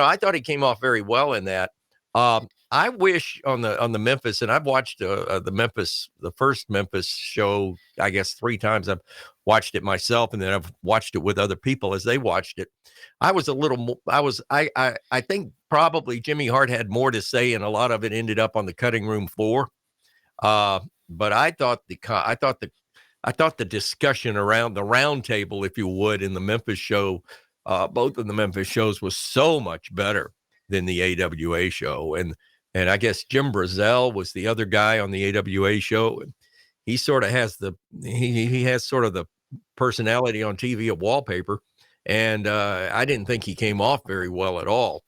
G: I thought he came off very well in that. I wish on the Memphis, and I've watched the first Memphis show, I guess 3 times. I've watched it myself, and then I've watched it with other people as they watched it. I was a little, I think probably Jimmy Hart had more to say, and a lot of it ended up on the cutting room floor. But I thought the discussion around the round table, if you would, in the Memphis show, both of the Memphis shows, was so much better than the AWA show. And I guess Jim Brazel was the other guy on the AWA show. And he sort of has he has sort of the personality on TV of Wallpaper. And I didn't think he came off very well at all.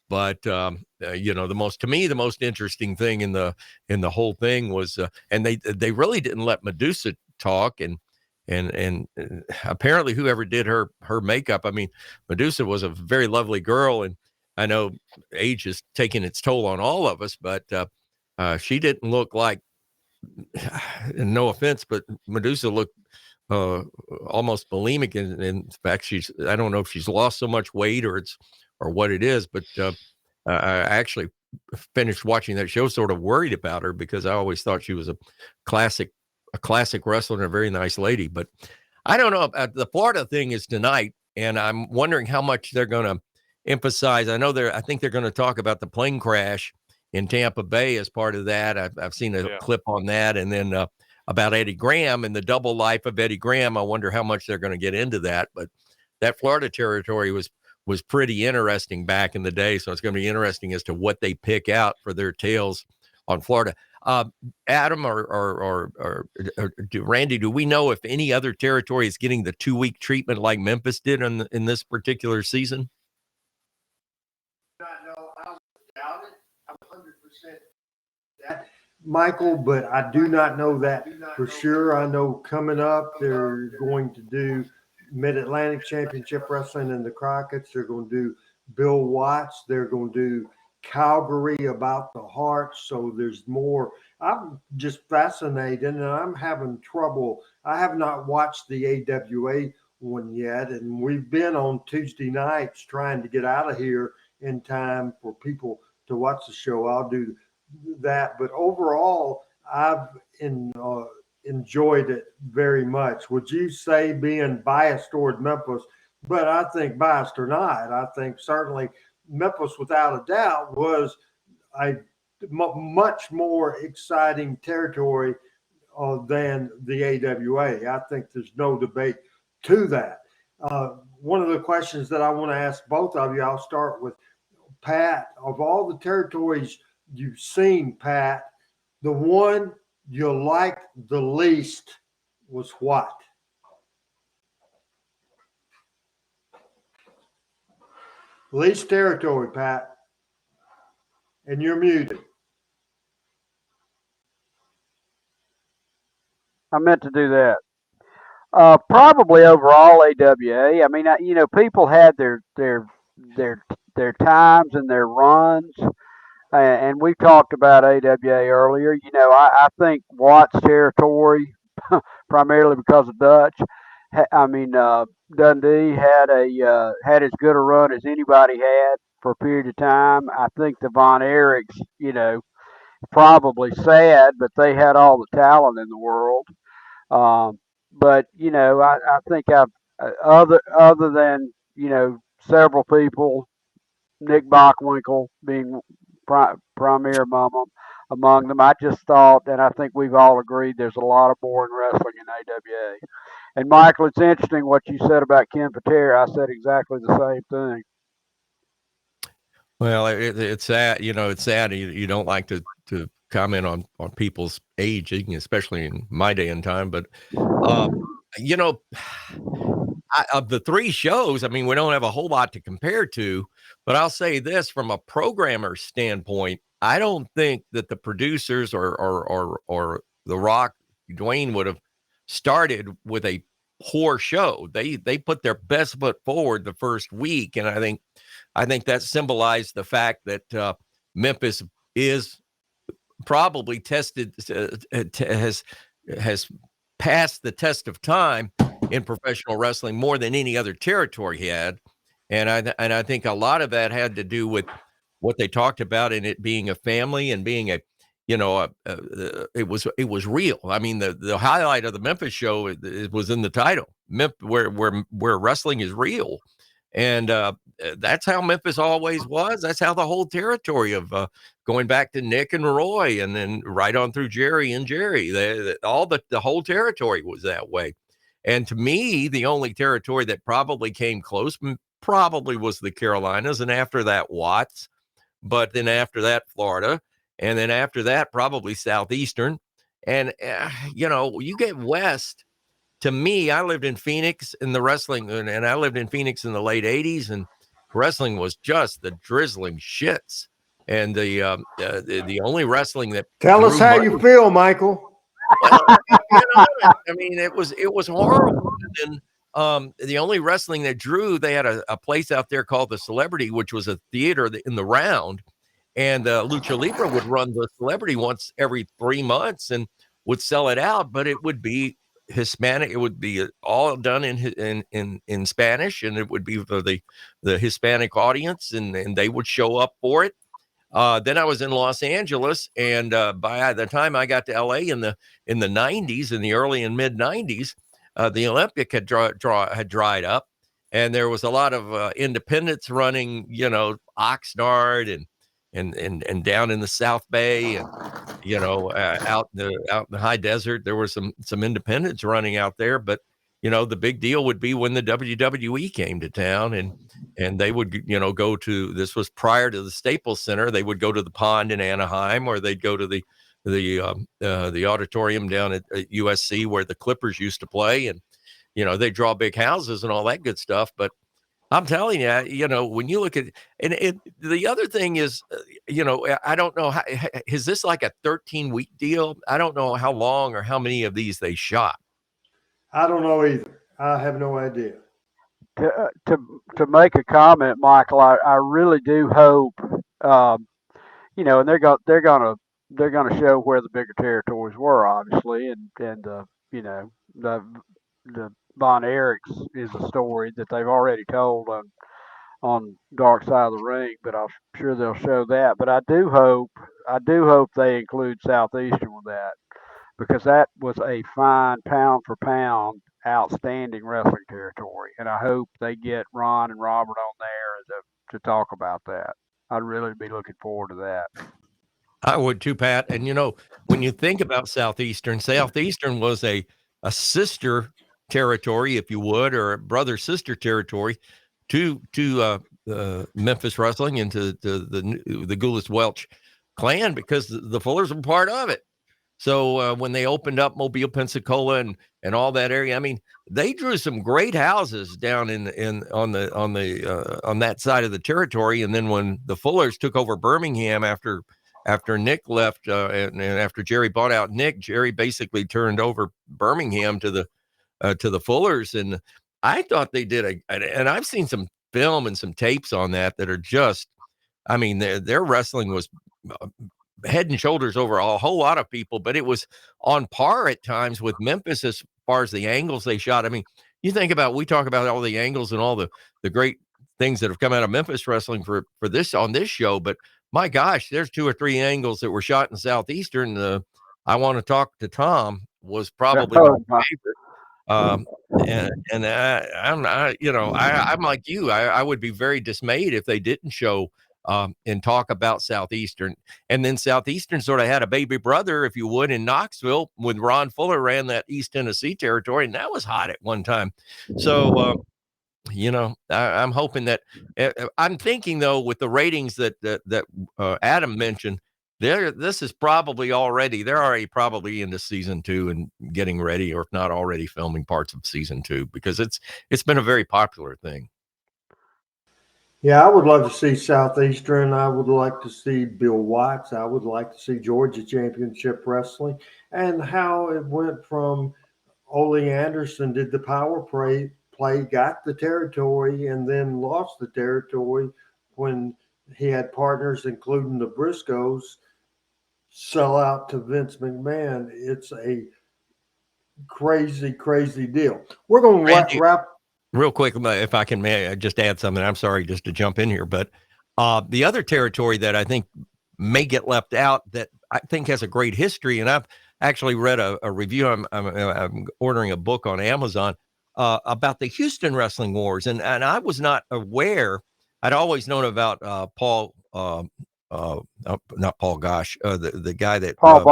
G: But the most interesting thing in the whole thing was, and they really didn't let Medusa talk, and apparently whoever did her makeup. I mean, Medusa was a very lovely girl, and I know age is taking its toll on all of us, but she didn't look like. And no offense, but Medusa looked almost bulimic. In fact, I don't know if she's lost so much weight or what it is, but I actually finished watching that show sort of worried about her, because I always thought she was a classic wrestler and a very nice lady. But I don't know. The Florida thing is tonight, and I'm wondering how much they're going to emphasize. I think they're going to talk about the plane crash in Tampa Bay as part of that. I've seen a clip on that, and then about Eddie Graham and the double life of Eddie Graham. I wonder how much they're going to get into that. But that Florida territory was pretty interesting back in the day. So it's going to be interesting as to what they pick out for their tales on Florida. Adam or Randy, do we know if any other territory is getting the 2-week treatment like Memphis did in this particular season?
B: I know. I doubt it. I'm 100% that, Michael, but I do not know that for sure. I know coming up they're going to do Mid-Atlantic Championship Wrestling in the Crockett's. They're going to do Bill Watts. They're going to do Calgary about the Heart. So there's more. I'm just fascinated, and I'm having trouble. I have not watched the AWA one yet, and we've been on Tuesday nights trying to get out of here in time for people to watch the show. I'll do that. But overall, I've enjoyed it very much. Would you say being biased toward Memphis? But I think biased or not, I think certainly Memphis, without a doubt, was a much more exciting territory than the AWA. I think there's no debate to that. One of the questions that I want to ask both of you, I'll start with Pat. Of all the territories you've seen, Pat, the one you liked the least was what? Least territory, Pat. And you're muted.
D: I meant to do that. Probably overall AWA. I mean, people had their times and their runs, and we talked about AWA earlier. I think Watt's territory, primarily because of Dutch. Dundee had as good a run as anybody had for a period of time. I think the Von Erichs, probably sad, but they had all the talent in the world. But I think I've other than several people, Nick Bockwinkel being premier among them. I just thought, and I think we've all agreed, there's a lot of boring wrestling in AWA. And Michael, it's interesting what you said about Ken Patera. I said exactly the same thing.
G: Well, it's sad. It's sad. You don't like to comment on people's aging, especially in my day and time. But of the three shows, I mean, we don't have a whole lot to compare to. But I'll say this from a programmer standpoint, I don't think that the producers or The Rock, Dwayne would have started with a poor show. They put their best foot forward the first week, and I think that symbolized the fact that Memphis is probably tested has passed the test of time in professional wrestling more than any other territory he had, and I think a lot of that had to do with what they talked about in it being a family and being it was real. I mean, the highlight of the Memphis show it was in the title, where wrestling is real. And that's how Memphis always was. That's how the whole territory of going back to Nick and Roy, and then right on through Jerry and Jerry, the whole territory was that way. And to me, the only territory that probably came close probably was the Carolinas, and after that, Watts. But then after that, Florida, and then after that, probably Southeastern. And you get west. To me, I lived in Phoenix in the wrestling, and I lived in Phoenix in the late 80s, and wrestling was just the drizzling shits. And the only wrestling that
B: tell us how you feel, Michael.
G: Well, I mean, it was horrible. And the only wrestling that drew, they had a place out there called the Celebrity, which was a theater in the Round, and Lucha Libre would run the Celebrity once every 3 months and would sell it out, but it would be Hispanic. It would be all done in Spanish, and it would be for the Hispanic audience, and they would show up for it. Then I was in Los Angeles, and by the time I got to LA in the 90s, in the early and mid 90s, the Olympic had dried up, and there was a lot of independents running, Oxnard and down in the South Bay, and out in the high desert, there were some independents running out there. But the big deal would be when the WWE came to town, and they would go to, this was prior to the Staples Center, they would go to the Pond in Anaheim, or they'd go to the auditorium down at USC where the Clippers used to play, and they draw big houses and all that good stuff. But I'm telling you, when you look at the other thing is, I don't know how, is this like a 13-week deal? I don't know how long or how many of these they shot. I
B: don't know either. I have no idea.
D: To make a comment, Michael, I really do hope, and they're gonna show where the bigger territories were, obviously, and the Von Erichs is a story that they've already told on Dark Side of the Ring, but I'm sure they'll show that. But I do hope they include Southeastern with that, because that was a fine pound for pound, outstanding wrestling territory, and I hope they get Ron and Robert on there to talk about that. I'd really be looking forward to that.
G: I would too, Pat. And when you think about Southeastern was a sister territory, if you would, or a brother sister territory to Memphis Wrestling and to the Goulas Welch clan, because the Fullers were part of it. So when they opened up Mobile, Pensacola, and all that area, I mean, they drew some great houses down on that side of the territory. And then when the Fullers took over Birmingham after Nick left, and after Jerry bought out Nick, Jerry basically turned over Birmingham to the Fullers. And I thought they did and I've seen some film and some tapes on that are just, I mean, their wrestling was head and shoulders over a whole lot of people, but it was on par at times with Memphis as far as the angles they shot. I mean, we talk about all the angles and all the great things that have come out of Memphis wrestling for this on this show, but my gosh, there's 2 or 3 angles that were shot in Southeastern. I Want to Talk to Tom was probably my favorite. And I'm like you. I would be very dismayed if they didn't show and talk about Southeastern. And then Southeastern sort of had a baby brother, if you would, in Knoxville when Ron Fuller ran that East Tennessee territory, and that was hot at one time. So I'm hoping that I'm thinking though, with the ratings that Adam mentioned, this is probably they're already probably into season 2 and getting ready, or if not already filming parts of season 2, because it's been a very popular thing.
B: Yeah, I would love to see Southeastern. I would like to see Bill Watts. I would like to see Georgia Championship Wrestling, and how it went from Ole Anderson did the power play, got the territory, and then lost the territory when he had partners, including the Briscoes, sell out to Vince McMahon. It's a crazy, crazy deal. We're going to wrap.
G: Real quick, if I can, may I just add something? I'm sorry, just to jump in here, but the other territory that I think may get left out that I think has a great history, and I've actually read a review. I'm ordering a book on Amazon about the Houston Wrestling Wars, and I was not aware. I'd always known about Paul, not Paul Gosh, the guy that
D: Paul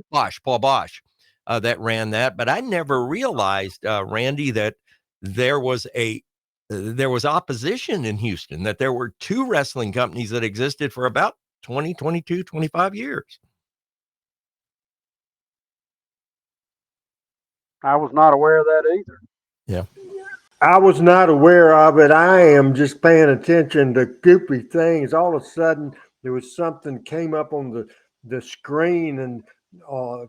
D: Bosch.
G: Paul Bosch, that ran that, but I never realized, Randy, that there was opposition in Houston, that there were 2 wrestling companies that existed for about 20, 22, 25 years.
D: I was not aware of that either.
G: Yeah.
B: I was not aware of it. I am just paying attention to goofy things. All of a sudden, there was something came up on the screen and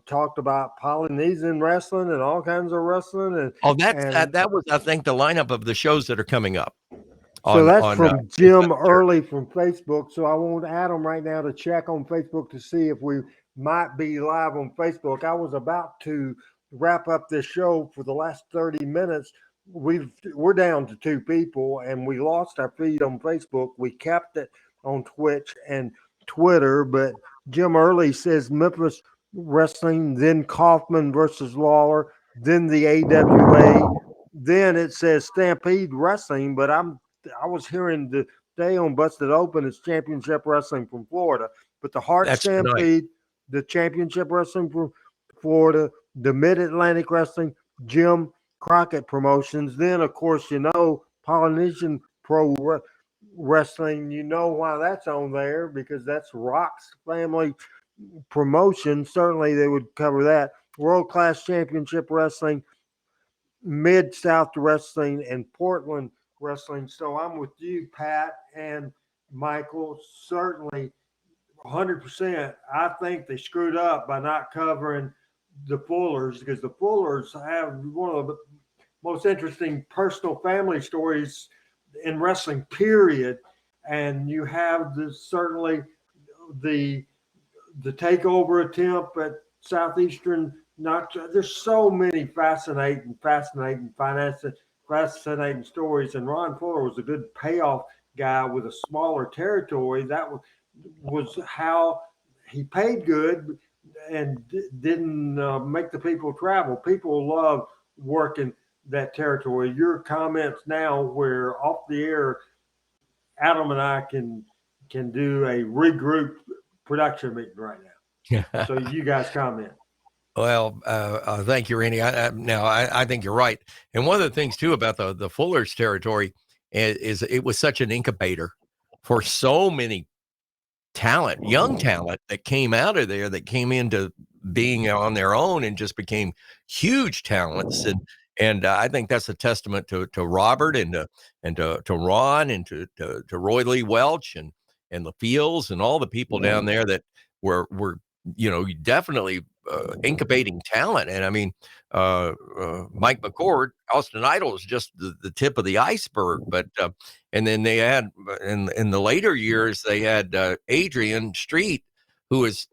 B: talked about Polynesian wrestling and all kinds of wrestling.
G: That was, I think, the lineup of the shows that are coming up.
B: So that's from Jim Early from Facebook. So I want Adam right now to check on Facebook to see if we might be live on Facebook. I was about to wrap up this show for the last 30 minutes. We're down to 2 people, and we lost our feed on Facebook. We kept it on Twitch and Twitter, but Jim Early says Memphis Wrestling, then Kaufman versus Lawler, then the AWA, then it says Stampede Wrestling, but I was hearing today on Busted Open, it's Championship Wrestling from Florida, but the Heart Stampede, the Championship Wrestling from Florida, the Mid-Atlantic Wrestling, Jim Crockett Promotions. Then, of course, Polynesian Pro Wrestling, why that's on there, because that's Rock's family promotion. Certainly they would cover that. World Class Championship Wrestling, Mid-South Wrestling, and Portland Wrestling. So I'm with you, Pat and Michael. Certainly 100%. I think they screwed up by not covering the Fullers, because the Fullers have one of the most interesting personal family stories in wrestling, period. And you have certainly the takeover attempt at Southeastern. There's so many fascinating stories, and Ron Fuller was a good payoff guy with a smaller territory, that was how he paid good and didn't make the people travel. People love working that territory. Your comments now, where off the air, Adam and I can do a regroup production meeting right now. So you guys comment.
G: Well, thank you, Randy. I think you're right. And one of the things too about the Fuller's territory is it was such an incubator for so many young talent that came out of there, that came into being on their own and just became huge talents. And I think that's a testament to Robert and to Ron and to Roy Lee Welch and the Fields and all the people down there that were definitely incubating talent. And I mean, Mike McCord, Austin Idol is just the tip of the iceberg. But and then they had in the later years they had Adrian Street, who is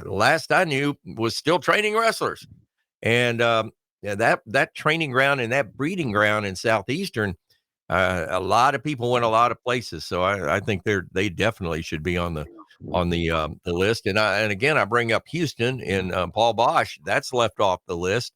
G: last I knew was still training wrestlers, and that training ground and that breeding ground in Southeastern. A lot of people went a lot of places, so I think they definitely should be on the list. And again, I bring up Houston and Paul Bosch. That's left off the list,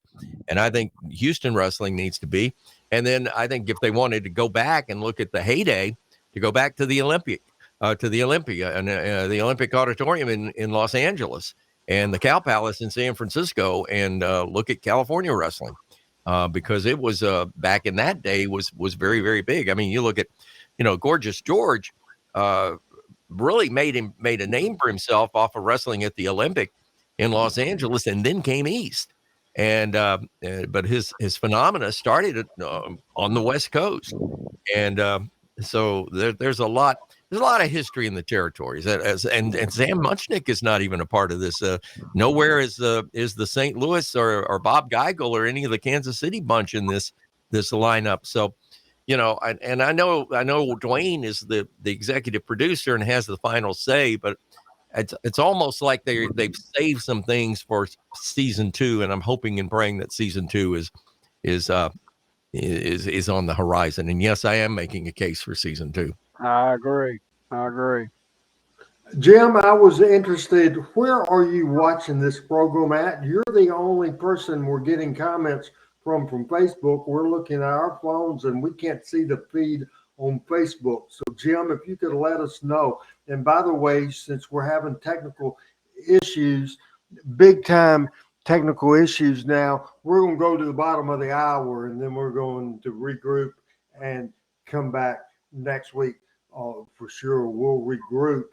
G: and I think Houston wrestling needs to be. And then I think if they wanted to go back and look at the heyday, to go back to the Olympia and the Olympic Auditorium in Los Angeles and the Cow Palace in San Francisco, and look at California wrestling. Because it was back in that day was very, very big. I mean, you look at, Gorgeous George really made a name for himself off of wrestling at the Olympic in Los Angeles, and then came east. And but his phenomena started on the West Coast, and so there's a lot. There's a lot of history in the territories, and Sam Muchnick is not even a part of this. Nowhere is the St. Louis or Bob Geigel or any of the Kansas City bunch in this lineup. So, and I know Dwayne is the executive producer and has the final say, but it's almost like they've saved some things for season 2, and I'm hoping and praying that season 2 is on the horizon. And yes, I am making a case for season 2.
D: I agree.
B: Jim, I was interested, where are you watching this program at? You're the only person we're getting comments from Facebook. We're looking at our phones and we can't see the feed on Facebook. So, Jim, if you could let us know. And by the way, since we're having technical issues, big time technical issues now, we're going to go to the bottom of the hour and then we're going to regroup and come back next week. For sure, we'll regroup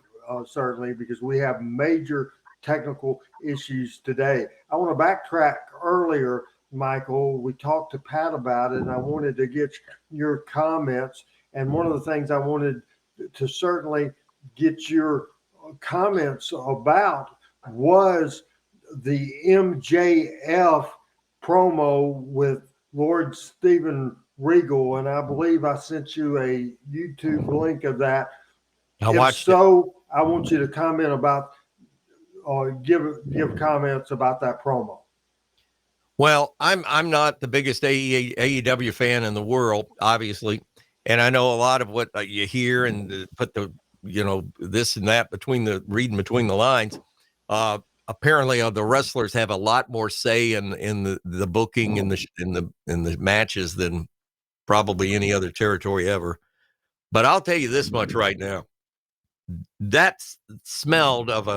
B: certainly, because we have major technical issues today. I want to backtrack earlier, Michael. We talked to Pat about it, and I wanted to get your comments. And one of the things I wanted to certainly get your comments about was the MJF promo with Lord Steven Regal, and I believe I sent you a YouTube link of that. I watched it. I want you to comment about, or give comments about that promo.
G: Well, I'm not the biggest AEW fan in the world, obviously, and I know a lot of what you hear and put the this and that reading between the lines. Apparently, the wrestlers have a lot more say in the booking and the matches than probably any other territory ever. But I'll tell you this much right now. That smelled of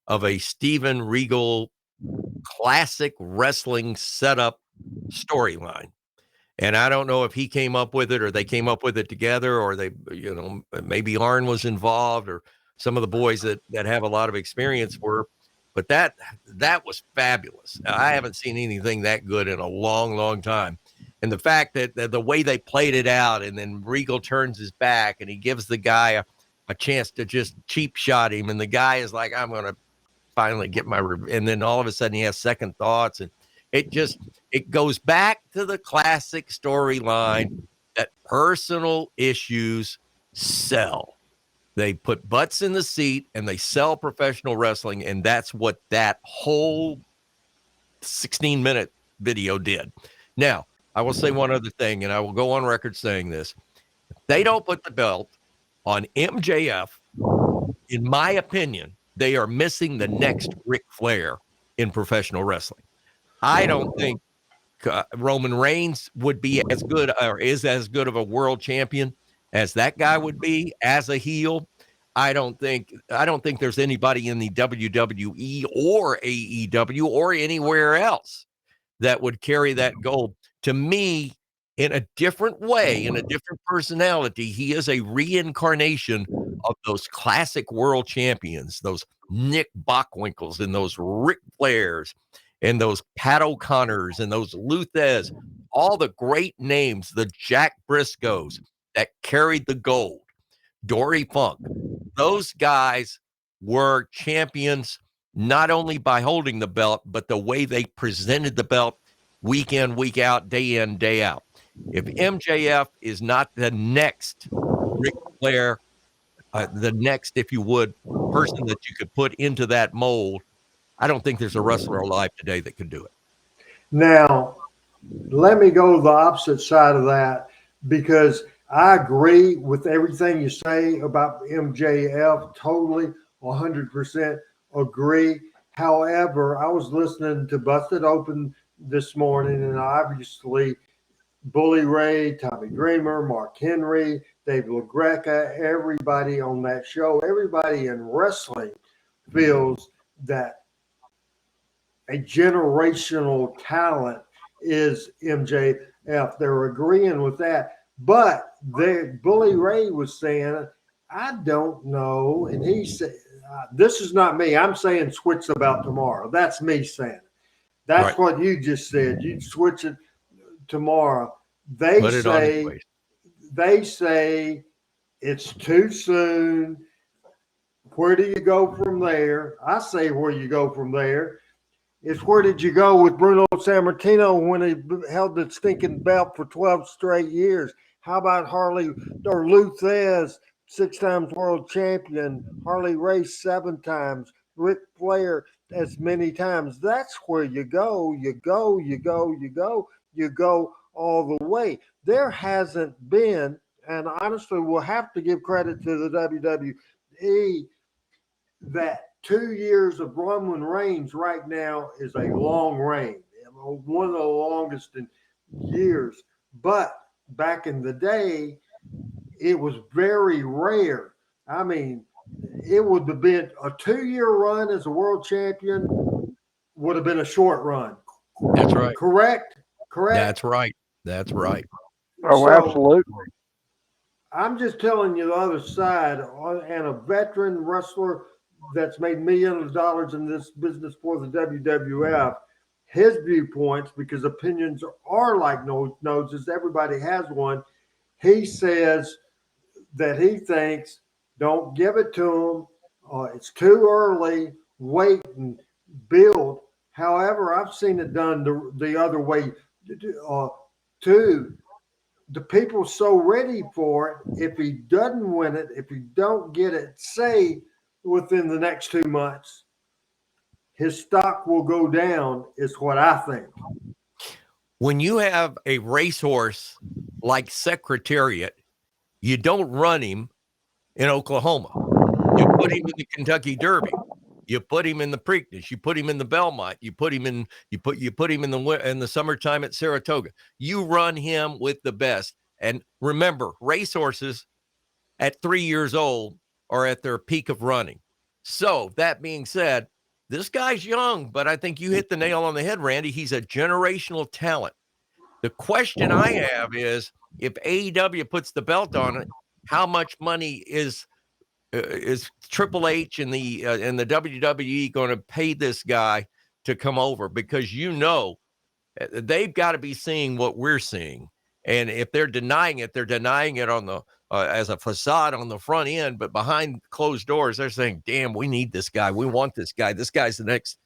G: a Steven Regal classic wrestling setup storyline. And I don't know if he came up with it or they came up with it together, or they, maybe Arn was involved, or some of the boys that have a lot of experience were. But that was fabulous. I haven't seen anything that good in a long, long time. And the fact that the way they played it out, and then Regal turns his back and he gives the guy a chance to just cheap shot him, and the guy is like, I'm going to finally get my and then all of a sudden he has second thoughts, and it goes back to the classic storyline that personal issues sell. They put butts in the seat and they sell professional wrestling, and that's what that whole 16-minute video did. Now, I will say one other thing, and I will go on record saying this. They don't put the belt on MJF, in my opinion, they are missing the next Ric Flair in professional wrestling. I don't think Roman Reigns would be as good or is as good of a world champion as that guy would be as a heel. I don't think there's anybody in the WWE or AEW or anywhere else that would carry that gold. To me, in a different way, in a different personality, he is a reincarnation of those classic world champions, those Nick Bockwinkel's and those Ric Flairs and those Pat O'Connors and those Luthez, all the great names, the Jack Briscoes that carried the gold, Dory Funk. Those guys were champions not only by holding the belt, but the way they presented the belt week in, week out, day in, day out. If MJF is not the next Ric Flair, the next, if you would, person that you could put into that mold, I don't think there's a wrestler alive today that could do it.
B: Now, let me go the opposite side of that, because I agree with everything you say about MJF. Totally, 100% agree. However, I was listening to Busted Open this morning, and obviously Bully Ray, Tommy Dreamer, Mark Henry, Dave LaGreca, everybody on that show, everybody in wrestling feels that a generational talent is MJF. They're agreeing with that. But Bully Ray was saying, I don't know. And he said, this is not me. I'm saying switch the belt tomorrow. That's me saying it. That's right. What you just said. You'd switch it tomorrow. They say it's too soon. Where do you go from there? I say where you go from there. It's where did you go with Bruno Sammartino when he held the stinking belt for 12 straight years? How about Harley or Luthez, 6 times world champion, Harley Race 7 times, Ric Flair as many times? That's where you go. You go all the way. There hasn't been, and honestly, we'll have to give credit to the WWE, that 2 years of Roman Reigns right now is a long reign, one of the longest in years. But back in the day, it was very rare. I mean, it would have been a 2-year run as a world champion would have been a short run.
G: That's right.
B: Correct?
G: That's right.
D: Oh, so, absolutely.
B: I'm just telling you the other side, and a veteran wrestler that's made millions of dollars in this business for the WWF, his viewpoints, because opinions are like noses, everybody has one. He says that he thinks, don't give it to him. It's too early. Wait and build. However, I've seen it done the other way too. The people so ready for it. If he doesn't win it, if he don't get it, say within the next 2 months, his stock will go down, is what I think.
G: When you have a racehorse like Secretariat, you don't run him in Oklahoma. You put him in the Kentucky Derby. You put him in the Preakness. You put him in the Belmont. You put him in the summertime at Saratoga. You run him with the best. And remember, racehorses at 3 years old are at their peak of running. So that being said, this guy's young, but I think you hit the nail on the head, Randy. He's a generational talent. The question I have is, if AEW puts the belt on it, how much money is Triple H and the WWE going to pay this guy to come over? Because they've got to be seeing what we're seeing, and if they're denying it on the as a facade on the front end, but behind closed doors, they're saying, "Damn, we need this guy. We want this guy. This guy's the next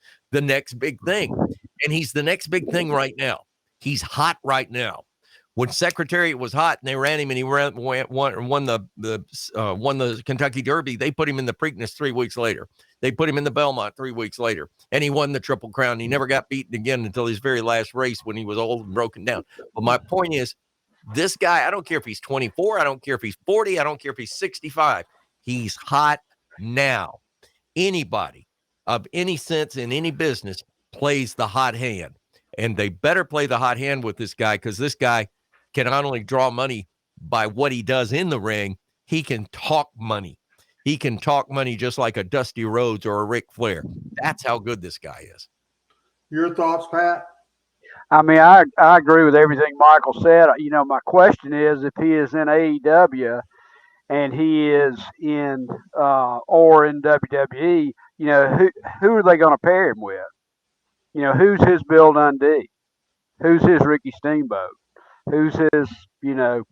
G: big thing," and he's the next big thing right now. He's hot right now. When Secretariat was hot and they ran him and he won the Kentucky Derby, they put him in the Preakness 3 weeks later. They put him in the Belmont 3 weeks later, and he won the Triple Crown. He never got beaten again until his very last race when he was old and broken down. But my point is, This guy, I don't care if he's 24, I don't care if he's 40, I don't care if he's 65. He's hot now. Anybody of any sense in any business plays the hot hand, and they better play the hot hand with this guy, because this guy can not only draw money by what he does in the ring, he can talk money. He can talk money just like a Dusty Rhodes or a Ric Flair. That's how good this guy is.
B: Your thoughts, Pat?
D: I mean, I agree with everything Michael said. You know, my question is, if he is in AEW and he is in or in WWE, you know, who are they going to pair him with? You know, who's his Bill Dundee? Who's his Ricky Steamboat? Who's his, who's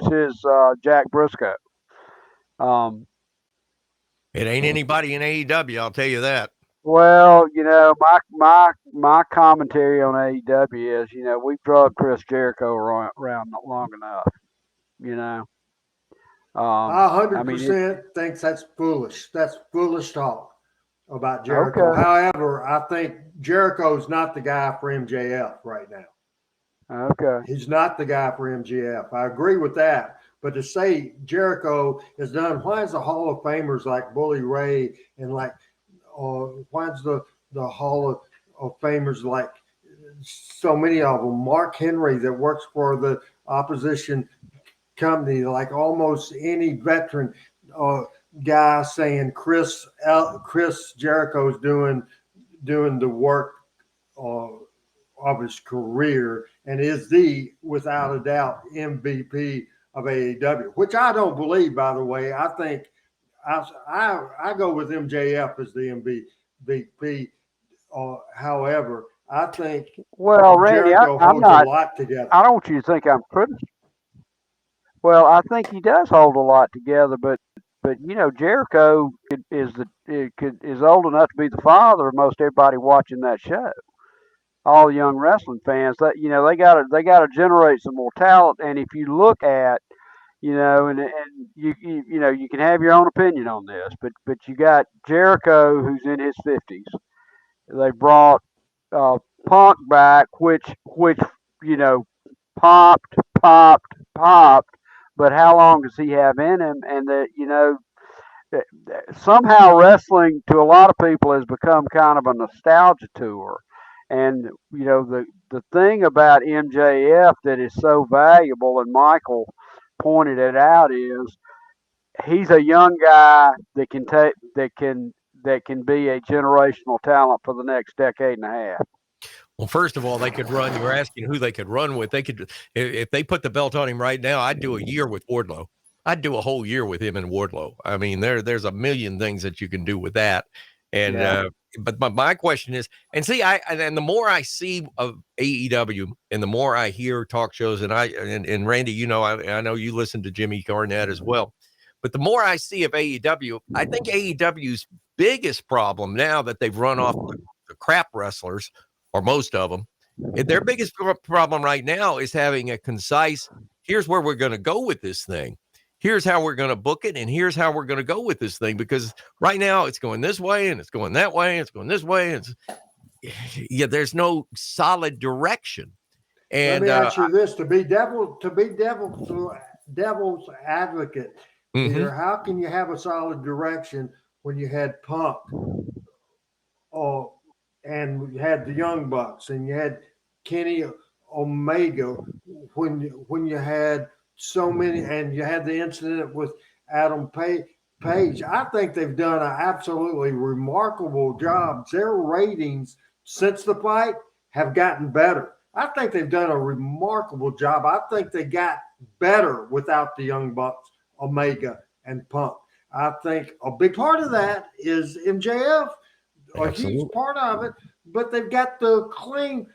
D: his Jack Briscoe?
G: It ain't anybody in AEW, I'll tell you that.
D: Well, you know, my commentary on AEW is, you know, we've drugged Chris Jericho around long enough. You know,
B: I 100% thinks that's foolish. That's foolish talk about Jericho.
D: Okay.
B: However, I think Jericho's not the guy for MJF right now.
D: Okay.
B: He's not the guy for MJF. I agree with that. But to say Jericho is done, why is the Hall of Famers like Bully Ray and like, why is the Hall of Famers like so many of them? Mark Henry that works for the opposition company, like almost any veteran guy saying Chris Jericho's doing the work of his career and is the, without a doubt, MVP of AEW, which I don't believe, by the way. I think I go with MJF as the MVP. However, I think
D: Randy,
B: Jericho holds a lot together.
D: I don't want you to think I'm critical. Well, I think he does hold a lot together, but you know, Jericho is old enough to be the father of most everybody watching that show. All young wrestling fans, that, you know, they gotta generate some more talent. And if you look at, you know, and you know, you can have your own opinion on this, but you got Jericho who's in his 50s. They brought Punk back, which you know, popped, but how long does he have in him? And that, you know, somehow wrestling to a lot of people has become kind of a nostalgia tour. And, you know, the thing about MJF that is so valuable, and Michael pointed it out, is he's a young guy that can be a generational talent for the next decade and a half.
G: Well, first of all, they could run. You're asking who they could run with. They could, if they put the belt on him right now, I'd do a year with Wardlow. I'd do a whole year with him and Wardlow. I mean, there's a million things that you can do with that. And
D: Yeah.
G: But my question is, and see, and the more I see of AEW, and the more I hear talk shows, and Randy, you know, I know you listen to Jimmy Cornette as well, but the more I see of AEW, I think AEW's biggest problem now that they've run off the crap wrestlers, or most of them, their biggest problem right now is having a concise, here's where we're going to go with this thing. Here's how we're going to book it, and here's how we're going to go with this thing. Because right now it's going this way, and it's going that way, and it's going this way. And there's no solid direction. And
B: let me ask you this: to be devil's advocate here, how can you have a solid direction when you had Punk, and you had the Young Bucks, and you had Kenny Omega, when you had so many, and you had the incident with Adam Page? I think they've done an absolutely remarkable job. Their ratings since the fight have gotten better. I think they've done a remarkable job. I think they got better without the Young Bucks, Omega, and Punk. I think a big part of that is MJF, a huge part of it, but they've got the clean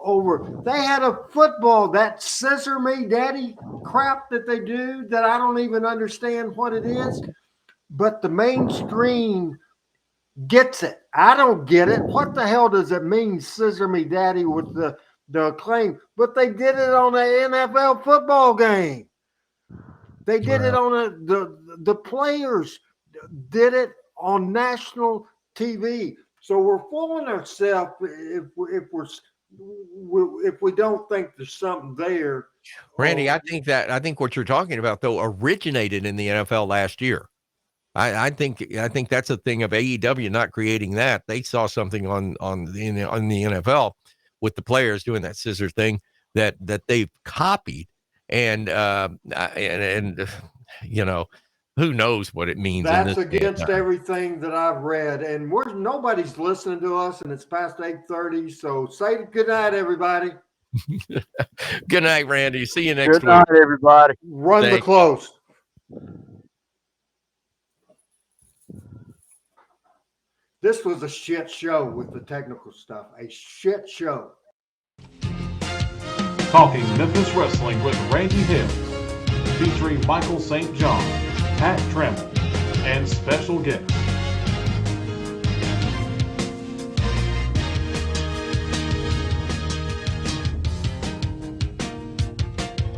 B: over. They had a football, that scissor me daddy crap that they do that I don't even understand what it is, but the mainstream gets it. I don't get it. What the hell does it mean, scissor me daddy, with the Acclaim? But they did it on an NFL football game. They did it on the players did it on national TV. So we're fooling ourselves if we're if we don't think there's something there,
G: Randy, I think what you're talking about though originated in the NFL last year. I think that's a thing of AEW not creating that. They saw something on the NFL with the players doing that scissor thing that they've copied, and you know, who knows what it means.
B: That's against everything that I've read, and nobody's listening to us, and it's past 8:30. So say good night, everybody.
G: Good night, Randy. See you next week.
D: Good night, everybody.
B: Run the close. This was a shit show with the technical stuff. A shit show.
H: Talking Memphis Wrestling with Randy Hill, featuring Michael St. John, Pat Trammell, and special guests.